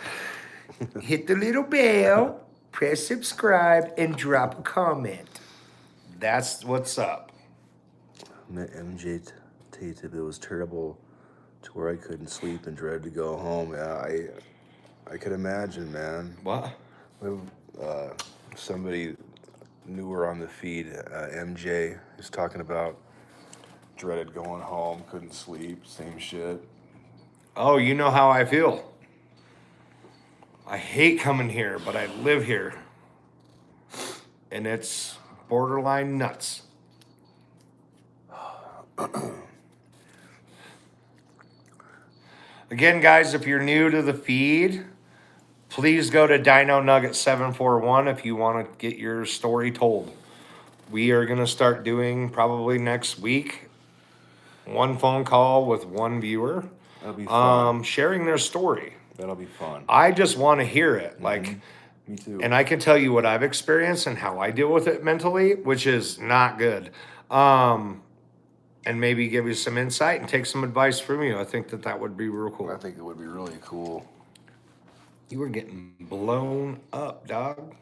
Hit the little bell, press subscribe, and drop a comment. That's what's up. MJ Tated, it was terrible to where I couldn't sleep and dreaded to go home. Yeah, I could imagine, man. What? Somebody newer on the feed, MJ, is talking about dreaded going home, couldn't sleep, same shit. Oh, you know how I feel. I hate coming here, but I live here. And it's borderline nuts. Again, guys, if you're new to the feed, please go to Dino Nugget 741 if you want to get your story told. We are going to start doing probably next week one phone call with one viewer. That'll be fun. Sharing their story. That'll be fun. I just want to hear it. Like, me too. And I can tell you what I've experienced and how I deal with it mentally, which is not good. And maybe give you some insight and take some advice from you. I think that would be real cool. I think it would be really cool. You were getting blown up, dog.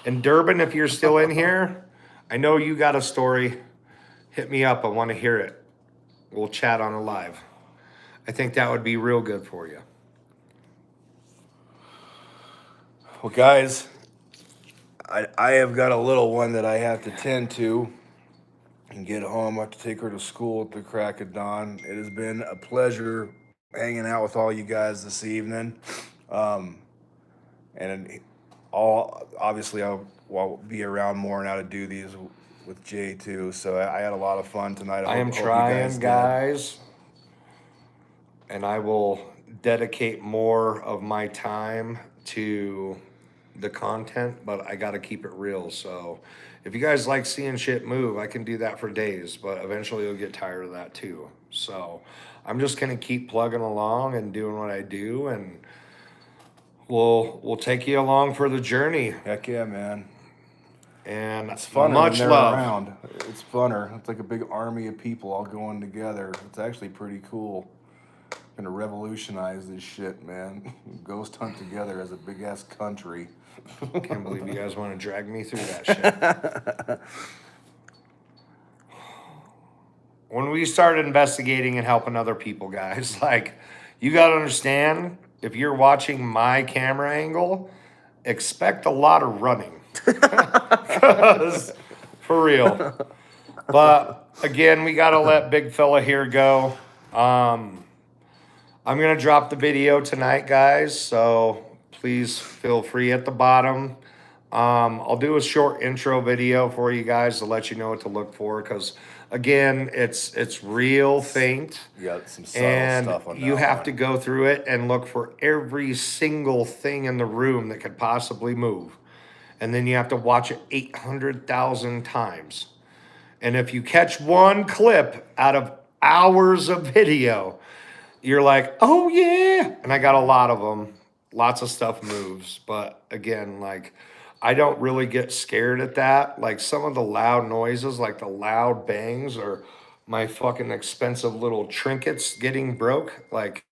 And Durbin, if you're still in here, I know you got a story. Hit me up. I want to hear it. We'll chat on a live. I think that would be real good for you. Well, guys, I have got a little one that I have to tend to and get home. I have to take her to school at the crack of dawn. It has been a pleasure hanging out with all you guys this evening. And obviously I'll be around more now to do these with Jay too. So I had a lot of fun tonight. I am hope you trying, guys guys, and I will dedicate more of my time to the content, but I got to keep it real. So if you guys like seeing shit move, I can do that for days, but eventually you'll get tired of that too. So I'm just going to keep plugging along and doing what I do, and we'll take you along for the journey. Heck yeah, man. And it's funner much when they're love. Around. It's funner. It's like a big army of people all going together. It's actually pretty cool. Gonna revolutionize this shit, man. Ghost hunt together as a big ass country. Can't believe you guys want to drag me through that shit. When we started investigating and helping other people, guys, like, you got to understand, if you're watching my camera angle, expect a lot of running. 'Cause, for real. But again, we got to let big fella here go. I'm going to drop the video tonight, guys, so please feel free at the bottom. I'll do a short intro video for you guys to let you know what to look for, because again, it's real faint. You got some subtle stuff on that. You have to go through it and look for every single thing in the room that could possibly move. And then you have to watch it 800,000 times. And if you catch one clip out of hours of video, you're like, oh yeah. And I got a lot of them. Lots of stuff moves. But again, like, I don't really get scared at that. Like, some of the loud noises, like the loud bangs, or my fucking expensive little trinkets getting broke, like,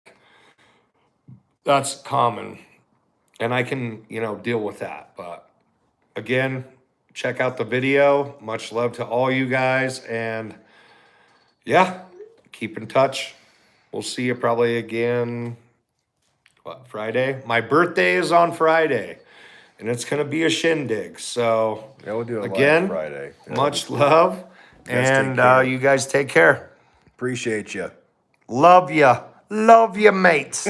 that's common. And I can, deal with that. But again, check out the video. Much love to all you guys. And yeah, keep in touch. We'll see you probably again, Friday? My birthday is on Friday, and it's going to be a shindig. So, yeah, we'll do it again, live Friday. much love, and you guys take care. Appreciate you. Love ya, mates.